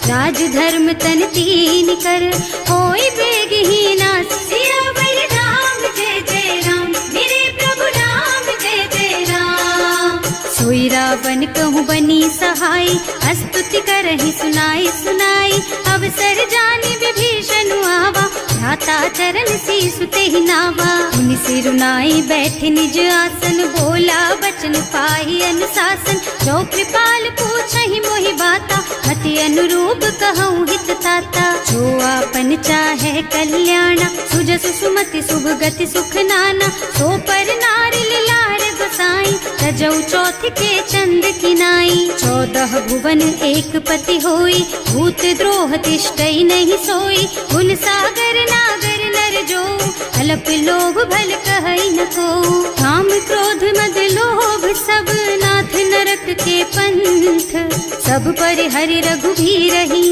Speaker 1: राज धर्म तन तीन कर, होई बेगहि नास। सियावर राम जय जय राम, मेरे प्रभु राम जय जय राम। सोई रावण कहूँ बनी सहाय, स्तुति करहि सुनाई सुनाई। अवसर जानी विभीषण आवा, भ्राता चरण सीसु तेहि नावा। मुनि सिरुनाई बैठे निज आसन, बोला बचन पाहि अनुशासन। जो कृपाल पूछहि मोहि बाता, अति अनुरूप कहूँ हित ताता। जो आपन चाहे कल्याणा, सुजसु सुमति शुभ गति सुख नाना। सो पर नारी लार गोसाई, रजौ चौथ के चंद किनाई। 14 भुवन एक पति होई, भूत द्रोह तिष्ठई नहीं सोई। गुण सागर नागर नर जो, अल्प लोभ भल कहई न को। काम क्रोध मद लोभ सब, नाथ नरक के पंथ। सब पर हरि रघुबीरहि,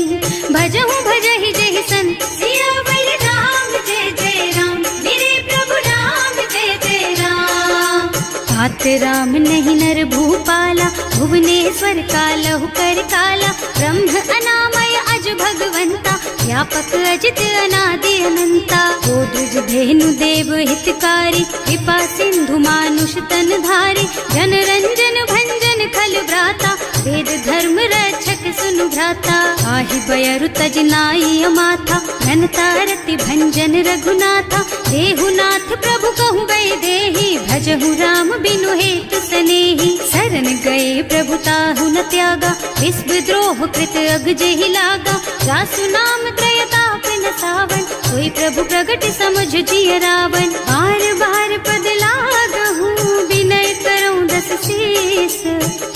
Speaker 1: भजहु भजहि जहि संत। सियावर राम जय जय राम, मेरे प्रभु राम जय जय राम। तात राम नहीं नर भूपाला, भुवनेश्वर कालहु कर काला। ब्रह्म अनामय अज भगवंता, व्यापक अजित अनादि अनंता। गोदुज धेनु देव हितकारी, कृपा सिंधु मानुष तन धारी। जन रंजन भंजन खल भ्राता, वेद धर्म रक्षक सुनु भ्राता। आहि बयरु तज नाई अमाथा, घनता रति भंजन रघुनाथा। देहुनाथ प्रभु कहु गए देहि, भजहु राम बिनु हेतु सनेहि। शरण गए प्रभु ताहु न त्यागा, विश्व द्रोह कृत अग जेहि लागा। जासु नाम त्रयताप न सावन, सोई प्रभु प्रगट समुझ जिय रावण। बार बार पद लागहु, विनय करऊं दस शीस।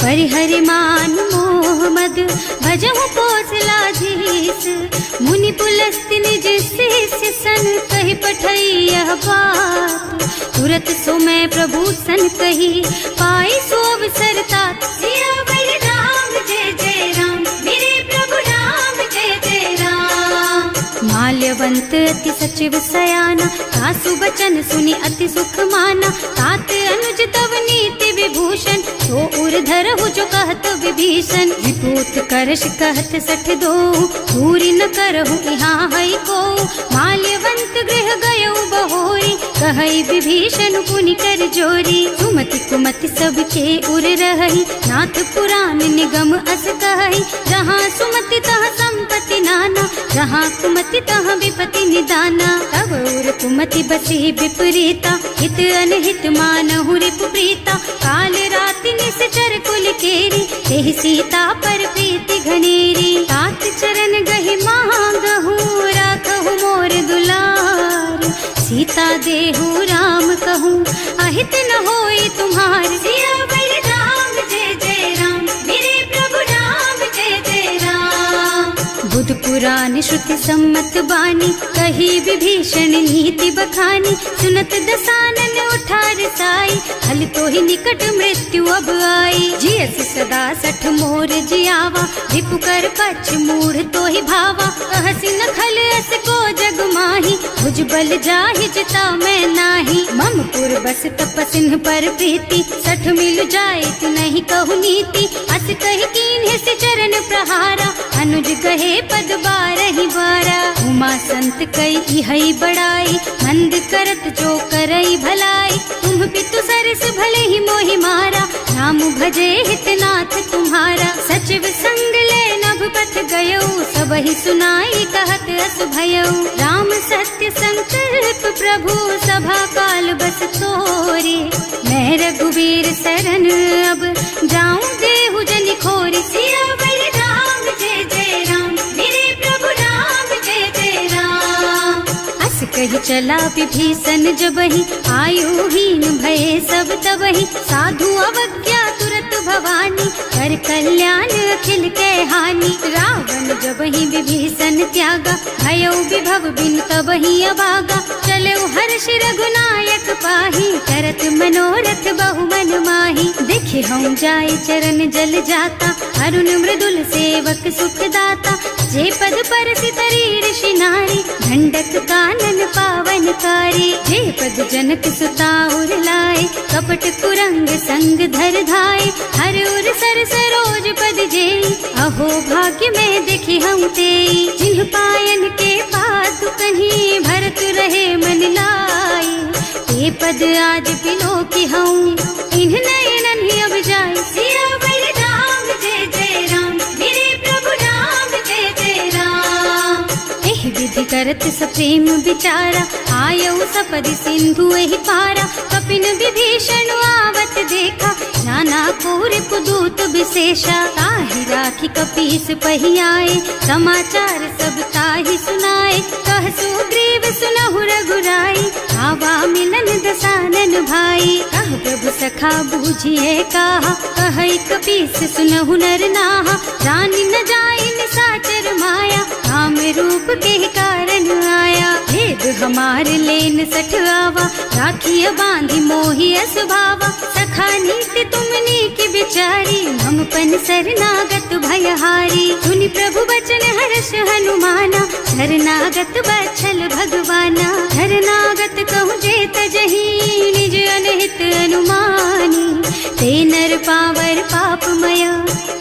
Speaker 1: परिहरि मान मोह मद, भजहु कौशलाधीश। मुनि पुलस्त्य निज शिष्य सन, कहि पठई यह बात। तुरत सो मैं प्रभु सन कही, पाई सो अवसर तात। सियावर राम जय जय राम, मेरे प्रभु राम जय जय राम। माल्यवंत अति सचिव सयाना, सासु बचन सुनि अति सुख माना। तात अनुज तव नीति विभूषण, सो उर धरहु जो कहत विभीषण। विभूत करश कहत सठ दो, दूरी न करहु यहाँ हई को। माल्यवंत गृह गयौ बहोरी, कहई विभीषण पुनि कर जोरी। सुमति कुमति सबके उर रहई, नाथ पुराण निगम अस कहई। जहाँ सुमति तहाँ संपत्ति नाना, जहाँ कुमति तहाँ विपति निदाना। तब उर कुमति बसी विपरीता, हित अनहित मानहु रिपु प्रीता। काल राति निश्चर कुल केरी, तेहि सीता पर प्रीति घनेरी। तात चरण गहि मांगहु, राखहु मोर दुलार। सीता देहु राम कहूँ, अहित न होई तुम्हार। सियावर राम बात सम्मत बानी, कही विभीषण नीति बखानी। सुनत दसानन उठा रसाई, हल तो ही निकट मृत्यु अब आई। जियस सदा सठ मोर जियावा, रिपु कर पछ मूढ़ तो ही भावा। कहसी न खल अस को जग माही, भुज बल जाहि जिता मैं नाही। मम पुर बस तपसिन्ह पर प्रीति, सठ मिल जाए तु नहीं कहु नीति। अस कहि कीन्ह से चरण प्रहारा, अनुज कहे पद बारहि बारा। उमा संत कई इहै बड़ाई, मंद करत जो करई भलाई। तुम पितु सरस भले ही मोहि मारा, नाम भजे हितनाथ तुम्हारा। सचिव संग ले नभ पथ गयो, सबहि सुनाई कहत अस भयो। राम सत्य संकल्प प्रभु, सभा काल बस तोरे। मैं रघुवीर सरन अब, जाऊं देहु जनि खोरि। सियावर राम जय जय राम, मेरे प्रभु राम जय जय राम। अस कहि चला विभीषण जबहि, आयुहीन भये सब तबहि। साधु अवज्ञा तुरत भवानी, कर कल्याण अखिल के हानि। रावण जबहि विभीषण त्यागा, भयो विभव बिन तबहि अभागा। चलो हर्ष रघुनायक पाहि, करत मनोरथ बहु मन माहि। देखे हम जाय चरण जल जाता, अरुण मृदुल सेवक सुख दाता। जे पद पर सितरी ऋषि नारी, ढंडक कानन पावन कारी। जे पद जनक सुता उर लाए, कपट कुरंग संग धर धाय। हर उर सर सरोज पद जेई, अहो भाग्य में देखी हम तेई। जिन्ह पायन के पादु कहीं, भरत रहे मन लाई। ते पद आज बिलो की हूँ, इन्ह नयनन ही अब जाए। सियावर राम जय जय राम, मेरे प्रभु राम जय जय राम। एहि विधि करत सप्रेम विचारा, आयऊ सपदि सिंधु एहि पारा। कपिन विभीषण आवत देखा, नाना कोर पुदूत विशेषा। ताहि राखी कपीस पहि आए, समाचार सब ताहि सुनाए। कह सुग्रीव सुनहु रघुराई, आवा मिलन दसानन भाई। कह प्रभु सखा बूझिए काहा, कहै कपीस सुनहु नर नाहा। जानि न जाय निसाचर माया, काम रूप के कारण आया। भेद हमार लेन सठ आवा, राखिय बांधि मोहि असभावा। सखा नीति तुमनी की बिचारी, हम पन शरणागत भयहारी। सुनि प्रभु बचन हर्ष हनुमाना, शरणागत बछल भगवाना। शरणागत कहूँ जे तजहि, निज अनहित अनुमानी। ते नर पावर पापमय,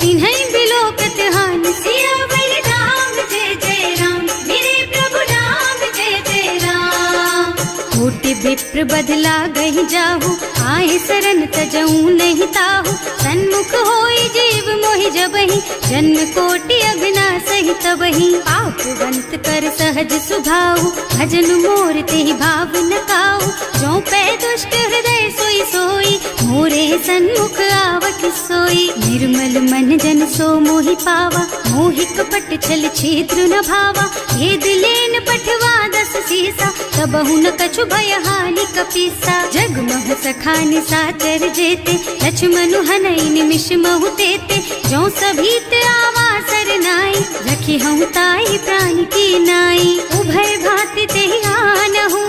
Speaker 1: तिन्है बिलोकत हानि। सियावर राम जय जय राम, मेरे प्रभु राम जय जय राम। कोटि विप्र बदला गहि जाहु, आए सरन तजऊ नहीं ताहु। सन्मुख होई जीव मोहि जबहि, जन्म कोटि अभिनाशहि तबहि। पापवंत कर सहज सुभाऊ, भजन मोर तेहि भाव न काऊ। जो पै दुष्ट हृदय सोई सोई, मोरे सन्मुख आवत सोई। निर्मल मन जन सो मोहि पावा, मोहि कपट छल छिद्र न भावा। ये दिलेन पठवा दस सीसा, तबहु न कछु भय हानि कपीसा। जगमह सखा निसाचर जेते, लक्ष्मण हनई निमिष महु तेते। जो सभीत आवा सरनाई, रखी हूँ ताई प्राण की नाई। उभय भांति तेहि आनहु,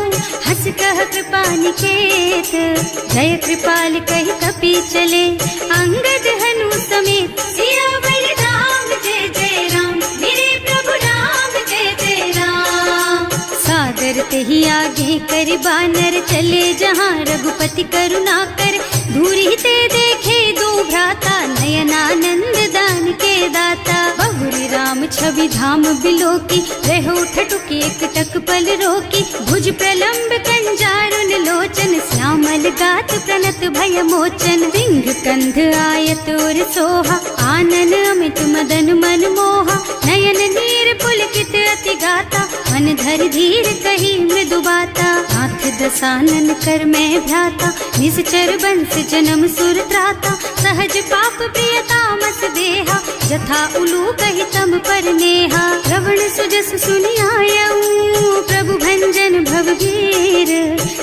Speaker 1: हस कह कृपा निकेत। जय कृपाल कहि कपि चले, अंगद हनु समेत। सियावर राम जय जय राम, मेरे प्रभु राम जय जय राम। सादर तेहि आगे कर बानर, चले जहाँ रघुपति करुणा कर। दूरी ते देखे दो भ्राता, नयनानंद दान के दाता। बहुरी राम छवि धाम बिलोकी, रहो ठटुकी एक टक पल रोकी। भुज प्रलंब कंजारुन लोचन, श्यामल गात प्रणत भय मोचन। सिंह कंध आयत और सोहा, आनन अमित मदन मन मोहा। नयन नीर पुलकित अति गाता, मन धर धीर कही मृदु बाता। हाथ दसानन कर मैं भ्राता, निश्चर बंस जन्म सुर त्राता। सहज पाप प्रियता मस देहा, जथा उलू कहि तम पर नेहा। श्रवण सुजस सुनि आयऊ, प्रभु भंजन भवभीर।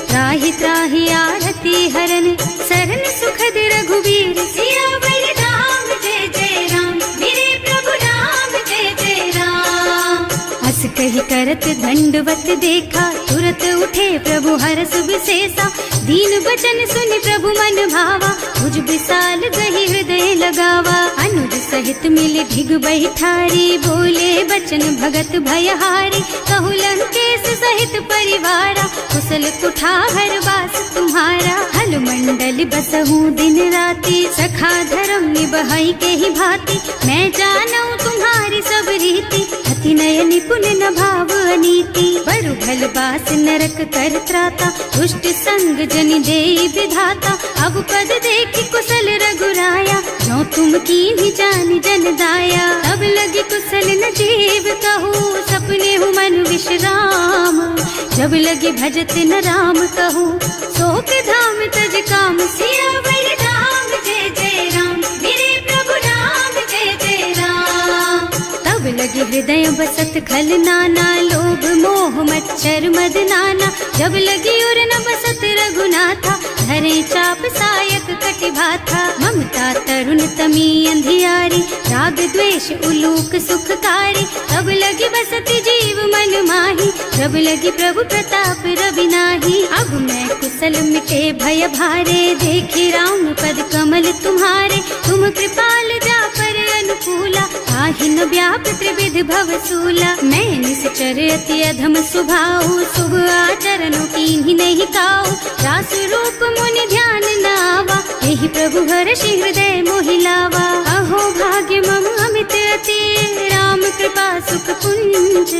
Speaker 1: त्राहि त्राहि आरती हरन, सरन सुखद रघुवीर। सियावर राम जय जय राम, मेरे प्रभु राम जय जय राम। अस कहि करत दंडवत देखा, तुरत उठे प्रभु हरस विशेषा। दीन बचन सुनि प्रभु मन भावा, भुज विशाल गही हृदय लगावा। अनुज सहित मिले ढिग बैठारी, बोले बचन भगत भयहारी। कहु लंकेश सहित परिवारा, कुशल कुठार वास तुम्हारा। हल मंडल बसहु दिन राति, सखा धर्म निबहई के ही भांति। मैं जानू तुम्हारी सब रीति, अति नय निपुण न भाव अनीति। बरु भल बास नरक कर त्राता, दुष्ट संग जन देई विधाता। अब पद देखि कुशल रघुराया, जो तुम कीन्ही जानि जन दाया। तब लगी कुशल न जीव कहू, सपने हूँ मन विश्राम। जब लगे भजत न राम कहू, सोक धाम तज काम। सियावर राम जय जय राम, मेरे प्रभु राम जय जय राम। तब लगे हृदय बसत खल नाना, लोभ मोह मच्छर मद नाना। जब लगी उर न बसत रघुनाथा, धरे चाप सायक कटि भाथा। ममता तरुण तमी अंधियारी, राग द्वेष उलूक सुखकारी। तब लगी बसती जीव मन माही, जब लगी प्रभु प्रताप रवि नाही। अब मैं कुशल मिटे भय भारे, देखी राम पद कमल तुम्हारे। तुम कृपाल जा पर अनुकूला, आहि न व्याप त्रिविध भव सूला। मैं निश्चर अति अधम स्वभाव, शुभ आचरणों कीन्ही नहीं काऊ। रास रूप मुनि ध्यान न आवा, यही प्रभु हर्षि हृदय मोहिलावा। अहो भाग्य मम अमित अति, राम कृपा सुख पुंज।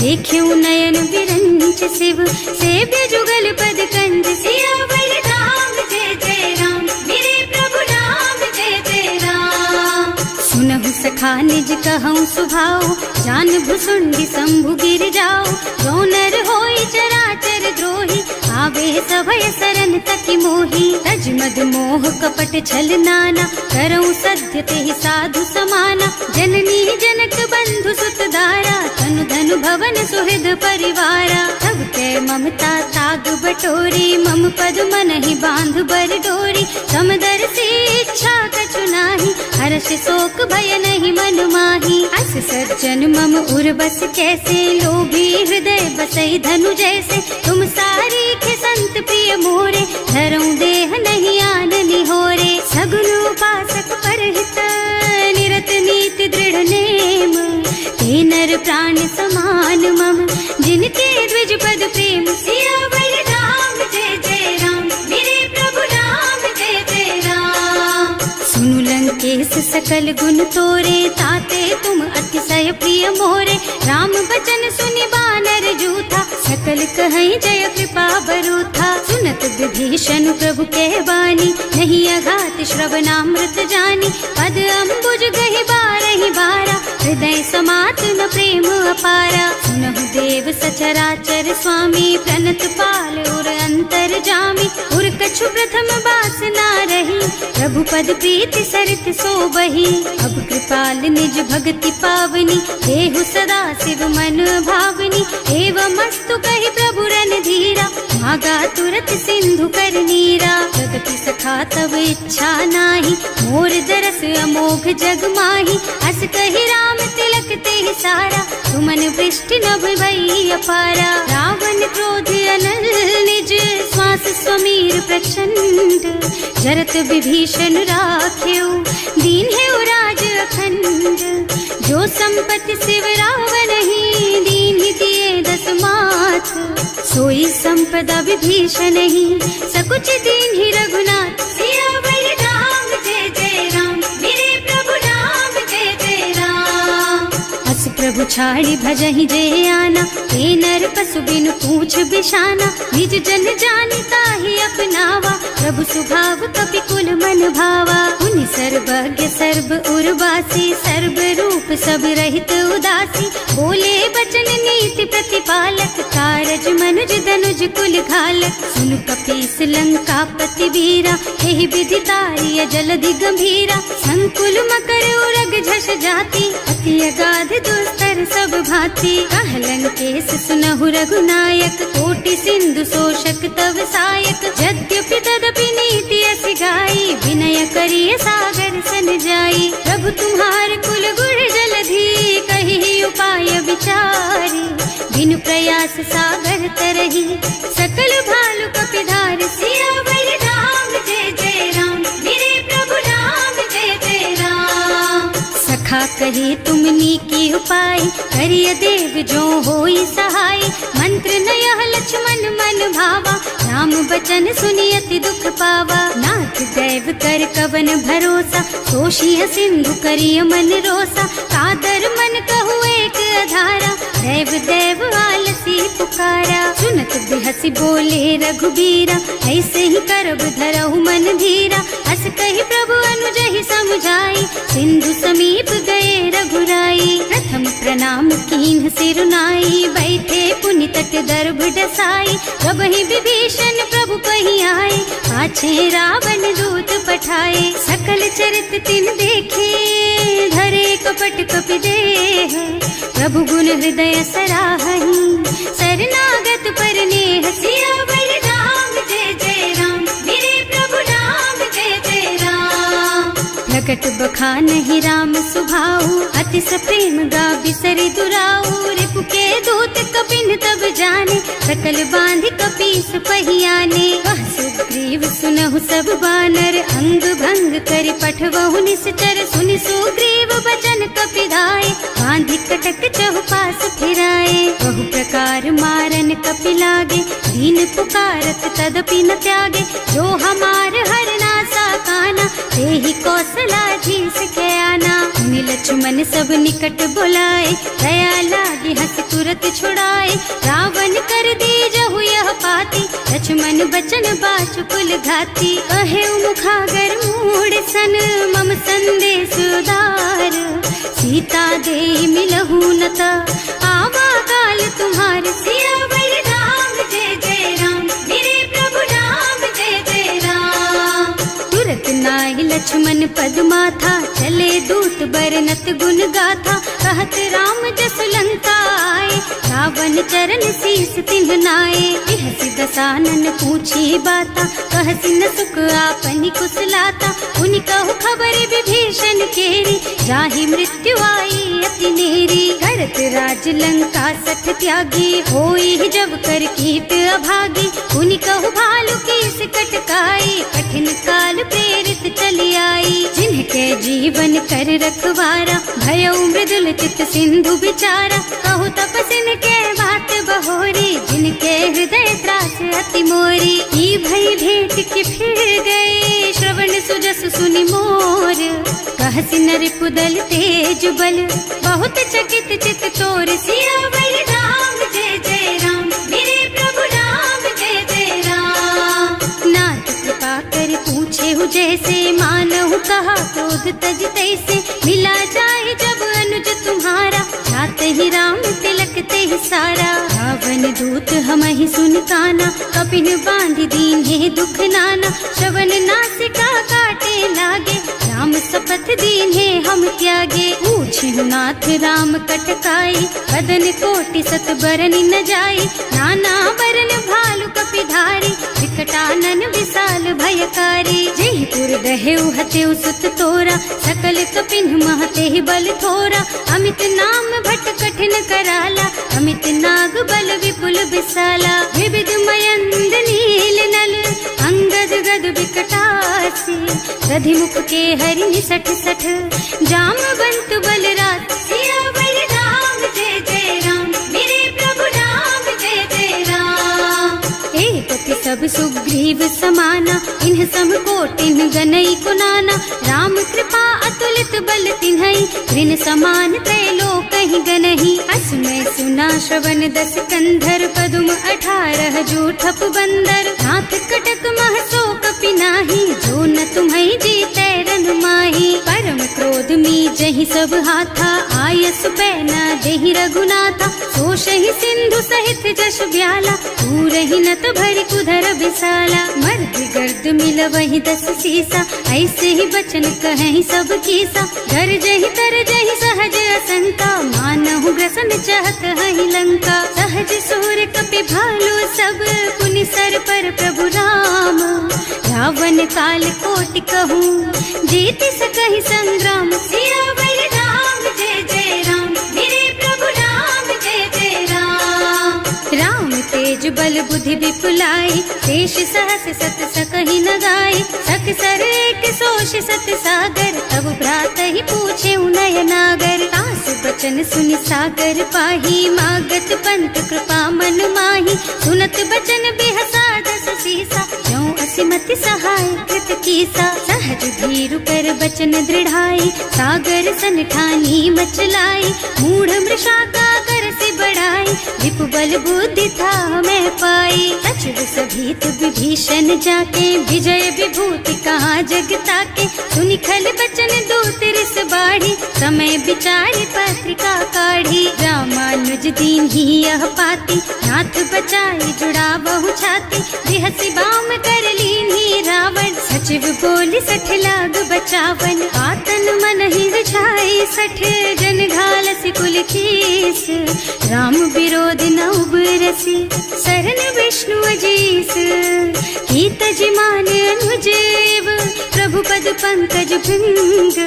Speaker 1: देख्यऊ नयन विरंच शिव, सेव्य जुगल पद कंज। सियावर राम जय जय राम, मेरे प्रभु राम जय जय राम। सुनहु सखा निज कहऊँ सुभाव, जान भुसुंडी शंभु गिर जाओ। जो नर होई चराचर द्रोही, आवे सभय सरन तकी मोही। तज मद मोह कपट छल नाना, करऊँ सत्य तेहि साधु समाना। जननी जनक बंधु सुत दारा, तनु धनु भवन सुहृद परिवारा। तब के ममता ताग बटोरी, मम पद मनहि बांध बर डोरी। समदर्शी इच्छा कछु नाही, हर्ष शोक भय नहीं मन माही। अस सज्जन मम उर बस कैसे, लोभी हृदय बसई धनु जैसे। तुम सारी के संत प्रिय मोरे, धरऊं देह नहीं आन निहोरे। सगुन उपासक परहित, निरत नीति दृढ़ नेम। ते नर प्राण समान मम, जिनके द्विज पद प्रेम। सियावर राम जय जय राम, मेरे प्रभु राम जय जय राम। सुनु लंकेश सकल गुण तोरे, ताते तुम अतिशय प्रिय मोरे। राम बचन सुनि बानर जूथा, सकल कहई जय कृपा बरूथा। सुनत विभीषण प्रभु के बानी, नहीं अघात श्रवणामृत जानी। पद अम्बुज गहि बारहि बारा, हृदय समात न प्रेम अपारा। सुनहु देव सचराचर स्वामी, प्रणत पाल उर अंतर जामी। उर कछु प्रथम बास ना रही, प्रभु पद प्रीति सरित सोबही। अब कृपाल निज भक्ति पावनी, देहु सदा शिव मन भावनी। एवं मस्तु कहि प्रभु रन धीरा, मागा तुरत सिंधु कर नीरा। जगति सखा तब इच्छा नाही, मोर दरस अमोघ जग माही। अस कहि राम तिलक तेहि सारा, तुमन वृष्टि नभ भई अपारा। रावण क्रोध अनल निज, श्वास स्वमीर प्रचंड। जरत विभीषण राख्यो, दीन है राज अखंड। जो संपत्ति शिव रावण ही, दीन ही दिए दस माथ। सोई संपदा विभीषण ही, सकुच दीन ही रघुनाथ। सियावर राम जय जय राम, मेरे प्रभु राम जय जय राम। अस प्रभु छाड़ी भजहि जय आना, हे नर पशु बिनु पूछ बिशाना। निज जन जानि ताहि अपनावा, प्रभु सुभाव कपि कुल मन भावा। उनि सर्वज्ञ सर्व उर्वासी, सर्व रूप सब रहित उदासी। बोले बचन नीति प्रतिपालक, कारज मनुज धनुज कुल घालक। सुन कपीस लंकापति वीरा, एहि विधि तारिय जलधि गंभीरा। संकुल मकर उरग झष जाति, अति अगाध दुस्तर सब भांति। कह लंकेश सुनहु रघुनायक, कोटि सिंधु शोषक तव सायक। यद्यपि तदपि नीति अस गाई, विनय करिय सागर सन जाई। प्रभु तुम्हार कुल गुण जलधि, कहि उपाय विचारी। प्रयास सागर तरही, सकल भालु कपिधार सियावर राम जय जय राम, मेरे प्रभु राम जय जय राम। सखा कहे तुमनी की उपाय, करिय देव जो होई सहाय, मंत्र नयह लक्ष्मण मन भावा, राम बचन सुनियति दुख पावा। नाथ दैव कर कवन भरोसा, सोशिय सिंधु करिय मन रोसा, कादर मन कहु एक अधारा, दैव देव आलसी पुकारा। सुनत बिहसी बोले रघुबीरा, ऐसे ही करब धरहु मन धीरा, हस कहि प्रभु अनुजहि समझाई, सिंधु समीप गए रघुराई। प्रथम प्रणाम कीन्ह सिरुनाई, बैठे पुनि तट दर्भ डसाई, प्रभहि विभीषण प्रभु कहि आए, पाछे रावण दूत पठाए। सकल चरित तिन देखे, धरे कपट कपि देह, प्रभु गुण हृदय सराहहि, शरणागत पर नेह। सियावर राम जय जय राम, मेरे प्रभु राम जय जय राम। प्रकट बखानहि राम सुभाऊ, अति सप्रेम गा बिसरि दुराऊ, रिपु के दूत कपिन तब जाने, सकल बांधि कपीस पहियाने। वह सुग्रीव सुनहु सब बानर, अंग भंग करि पठवहु निश्चर, सुनि सुग्रीव बचन कपिधाय, बांधि कटक चहुपास फिराए। बहु प्रकार मारन कपि लागे, दीन पुकारत तदपि न त्यागे, जो हमार हरनासा काना, तेहि कौशलाधीश के आना। मुनि लक्ष्मण सब निकट बुलाए, दया लागी हंस तुरत छुड़ाए, रावण कर दीजहु यह पाती, लक्ष्मण बचन बाचु कुल घाती। कहे मुखागर मूढ़ सन, मम संदेश उदार, सीता दे मिलहु नता, आवा काल तुम्हारे। सियावर राम जय जय राम, मेरे प्रभु राम जय जय राम। तुरत नाहि लक्ष्मण पद माथा, चले दूत बरनत गुण गाथा, कहत राम जसु लंका आए, रावण चरण शीस तिन्ह नाए। बिहसि दसानन पूछी बाता, कहसि न सुख आपनि कुशलाता, उनि कहु खबर विभीषण केरी, जाहि मृत्यु आई अति नेरी। करत राज लंका सठ त्यागी, होई जब कर कीट अभागी, उनि कहु भालु कीस कटकाई, कठिन काल प्रेरित चली आई। जिनके जीवन कर रखवारा, भयउ मृदुल चित सिंधु बिचारा, कहु तपसिन के बात बहोरी, जिनके हृदय त्रास अति मोरी। ई भई भेंट के फिर गए, श्रवण सुजस सुनि मोर, कहसि नर पुदल तेज बल, बहुत चकित चित तोर। सियावर राम जय जय राम, मेरे प्रभु राम जय जय राम। नाथ कृपा कर पूछे हु जैसे, मानहु कहा क्रोध तज तैसे, मिला जाए जब अनुज तुम्हारा, जाते ही राम तिलक ते ही सारा। रावण दूत हमहि सुन काना, कपिन बांधि दीन्हे दुख नाना, श्रवण नासिका काटे लागे, राम शपथ दीन्हे हम त्यागे। पूछिहु नाथ राम कटकाई, बदन कोटि सत बरनि न जाई, नाना बरन भालु कपिधारी, विकटानन विशाल भयकारी। जेहि पुर दहेउ हतेउ सुत तोरा, सकल कपिन महते ही बल थोरा, अमित नाम भट कठिन कराला, अमित नाग बल विपुल विशाला। विविध मयंद नील नल, अंगद गद विकटासी, दधि मुख के हरि निसठ सठ, जामवंत बलराज। सियावर राम जय जय राम, मेरे प्रभु राम जय जय राम। एक पति सब सुग्रीव समाना, इन्ह सम कोटिन गनई कुनाना, राम कृपा अतुलित बल तिन्हई, ऋण समान त्रैलोकहि गनहि। असमय सुना श्रवण दस कंधर, पदुम 18 जूठप बंदर, नाथ कटक मह सो कपि नाही, जो न तुम्हई जीतै रन माही। परम क्रोध मी जहि सब हाथा, आयस पैना देहि रघुनाथा, सोषहि सिंधु सहित जश ब्याला, पूरहि नत भरि कुधर विशाला। मर्द गर्द मिलवहि 10 सीसा, ऐसे ही बचन कहें सब कीसा, घर जहि तर जहि सहज असंका, मानहु ग्रसन चाहत हहि लंका। सहज सूर कपि भालु सब, पुनि सर पर प्रभु राम, रावण काल कोटि कहूँ, जीत सकहि संग्राम। सियावर राम जय जय राम, मेरे प्रभु राम जय जय राम। निज बल बुद्धि विपुलाई, शेष सहस सत सकहि न गाय, सख सर एक सोष सत सागर, तब भ्रात ही पूछे उनय नागर, तास बचन सुनि सागर पाही, मागत पंत कृपा मन माही, सुनत बचन बिहसा दस सीसा, ज्यों असिमति सहाय कृत कीसा, सहज धीरु कर बचन दृढ़ाई, सागर सन ठानी मचलाई, मूढ़ मृषा का कर से बढ़ाई, विपु बल बुद्धि था मैं पाई, सचिव सभीत विभीषण जाके, विजय विभूति कहाँ जगता के, सुनि खल बचन दूत रिस बाढ़ी, समय विचारि पत्रिका काढ़ी, रामानुज दीन ही यह पाती, नाथ बचाई जुड़ा बहु छाती, बिहसी बाम कर लीन्ही रावण, सचिव बोली सठ लाग बचावन, आतन मन ही रिझाई सठ, जन घालसी कुल कीस, राम विरोध न उबरसी, सरन विष्णु अजीस, कीत जिमान अनुजेव, प्रभु पद पंकज भृंग,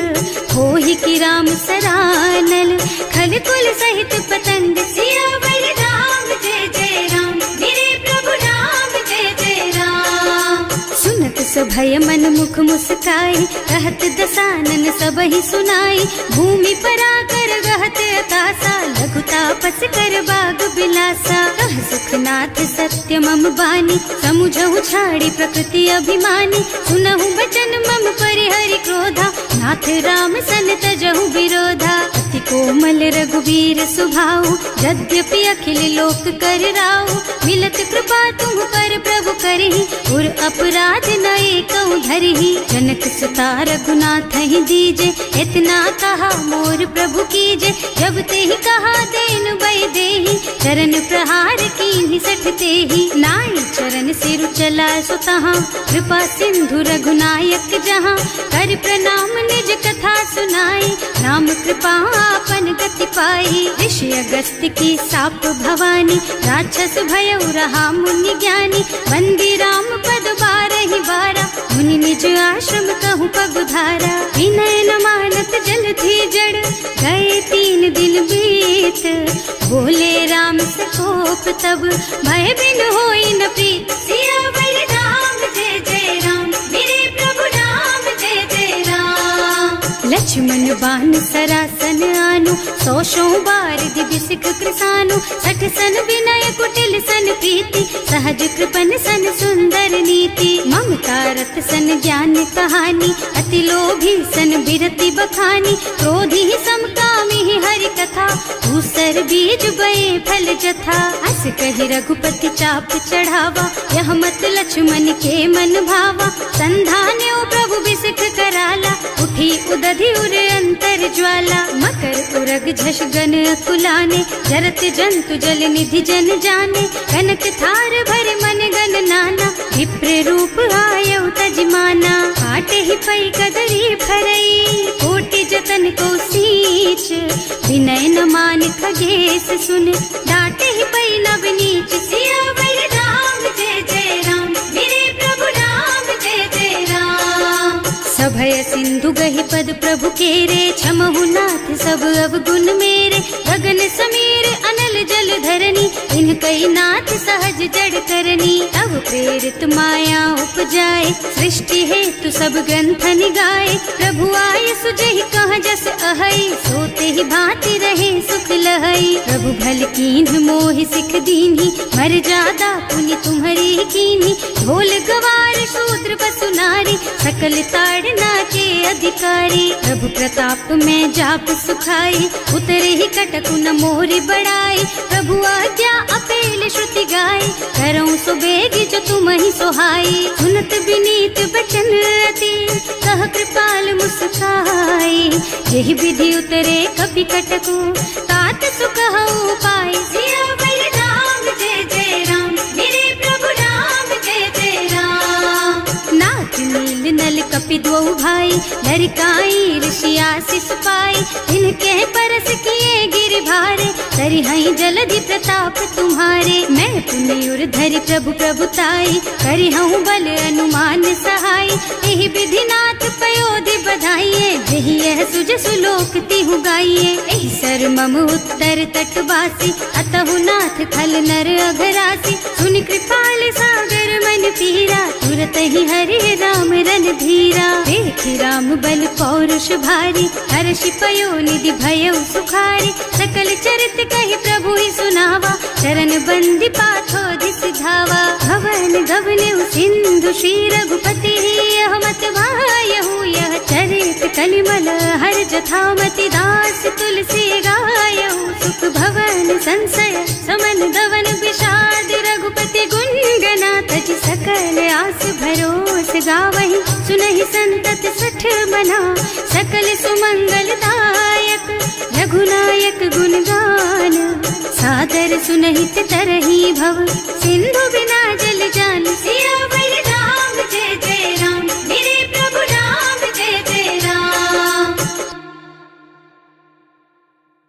Speaker 1: होहि की राम सरानल, खल कुल सहित पतंग, सियावर राम जय जय राम, मेरे प्रभु राम जय जय राम, सुनत सभय मन मुख मुस्काई, कहत दसानन सबहि सुनाई, भूमि पराकर गहत अकासा, लघु तापस कर बाग बिलासा, कह सुखनाथ सत्य मम बानी, समुझहु छाड़ी प्रकृति अभिमानी, सुनहु बचन मम परिहरि क्रोधा, नाथ राम सन तजहु विरोधा, अति कोमल रघुवीर सुभाऊ, यद्यपि अखिल लोक कर राऊ, मिलत कृपा तुम पर प्रभु करहि, उर अपराध न एकौ धरहि, जनक सुता रघुनाथ ही दीजे, इतना कहा मोर प्रभु कीजे, जब ते ही कहा देन बई देहि, चरण प्रहार कीन्ही सठ तेहि, नाई चरण सिरु चला सुतहाँ, कृपा सिंधु रघुनायक जहाँ, कर प्रणाम निज कथा सुनाई, नाम कृपा आपन गति पाई, ऋषि अगस्त्य की साप भवानी, राक्षस भयउ रहा मुनि ज्ञानी, बंदी राम पद बारहि बारा, मुनि निज आश्रम कहूँ पगुधारा, विनय न मानत जल थी जड़, गए 3 दिन बीत, बोले राम सकोप तब, भय बिन होई न प्रीत, सियावर राम जय जय राम, मेरे प्रभु राम जय जय राम, लक्ष्मण बान सरासन आनु, 100 बार दिव्य सिख कृसानु, 60 सन विनय कुटिल सन प्रीति, सहज कृपन सन सुंदर नीति, ममता रत सन ज्ञान कहानी, अति लोभी सन बिरति बखानी, क्रोधी समकामी ही हरि कथा, दूसर बीज बये फल जथा, अस कहि रघुपति चाप चढ़ावा, यह मत लक्ष्मण के मन भावा, संधान्यो प्रभु बिसिख कराला, उठी उदधि उरे अंतर ज्वाला, मकर उरग झष गन अकुलाने, जरत जंतु जल निधि जन जाने, कनक थार भर मन गन नाना, विप्र रूप आयउ तजमाना, काटे ही पई कदरी भरई, कोटि जतन को सींच, विनय न मान खगेश सुन, डांटे ही पई नव नीच, सियावर राम जय जय राम, मेरे प्रभु राम जय जय राम, सभय सिंधु गहि पद प्रभु केरे, क्षमहु नाथ सब अवगुण मेरे, गगन समीर अनल जल धरनी, इन्ह कई नाथ सहज जड़ करनी, तब प्रेरित माया उपजाए, सृष्टि हेतु सब ग्रंथन गाए, प्रभु आय सुजहि कह जस अहै, सोते ही भांति रहे सुख लहै, प्रभु भल कीन्ह मोहि सिख दीन्ही, मर जादा पुनि तुम्हरी कीन्ही, ढोल गवार शूद्र बसु नारी, सकल ताड़ना के अधिकारी, प्रभु प्रताप में जाप सुखाई, उतरे ही कटकु न मोरि बड़ाई, प्रभु आज्ञा अपेल श्रुति गाई, करऊं सो बेगी जो तुम ही सोहाई, सुनत विनीत बचन अति, कह कृपाल मुस्काई, यही विधि उतरे कपि कटकु, तात सुकहु पाई, सियावर राम जय जय राम, मेरे प्रभु राम जय जय राम, नाथ नील नल कपि दो भाई, लरिकाई ऋषि आशीष पाई, इनके परस किए गिर भारे, तरिहई जलधि प्रताप तुम्हारे, मैं पुनि उर धरि प्रभु प्रभुताई, करिहऊँ बल अनुमान सहाय, यही विधि नाथ पयोधि बधाइए, यही यह जसु जसु लोक तिहु गाइए। एहि सर मम उत्तर तटवासी, अतहु नाथ खल नर अघरासी। सुनि कृपाल सागर मन पीरा, तुरत ही हरि राम रन धीरा। देखि राम बल पौरुष भारी, हर्षि पयो निधि भयउ सुखारी। सकल चरित कहि प्रभु ही सुनावा, चरण बंदी पाथो दिस धावा। भवन गवनेउ सिंधु श्री रघुपति, यह मत वायहु यह चरित कलिमल हर जथामति। दास तुलसी गायहु, सुख भवन संशय समन दवन विषाद। रघुपति गुण गना तज सकल आस भरोस गावहि। सुनहि संतत सठ मना, सकल सुमंगल दायक। रघुनायक गुण गान, सादर सुनहित तरहि भव। सिंधु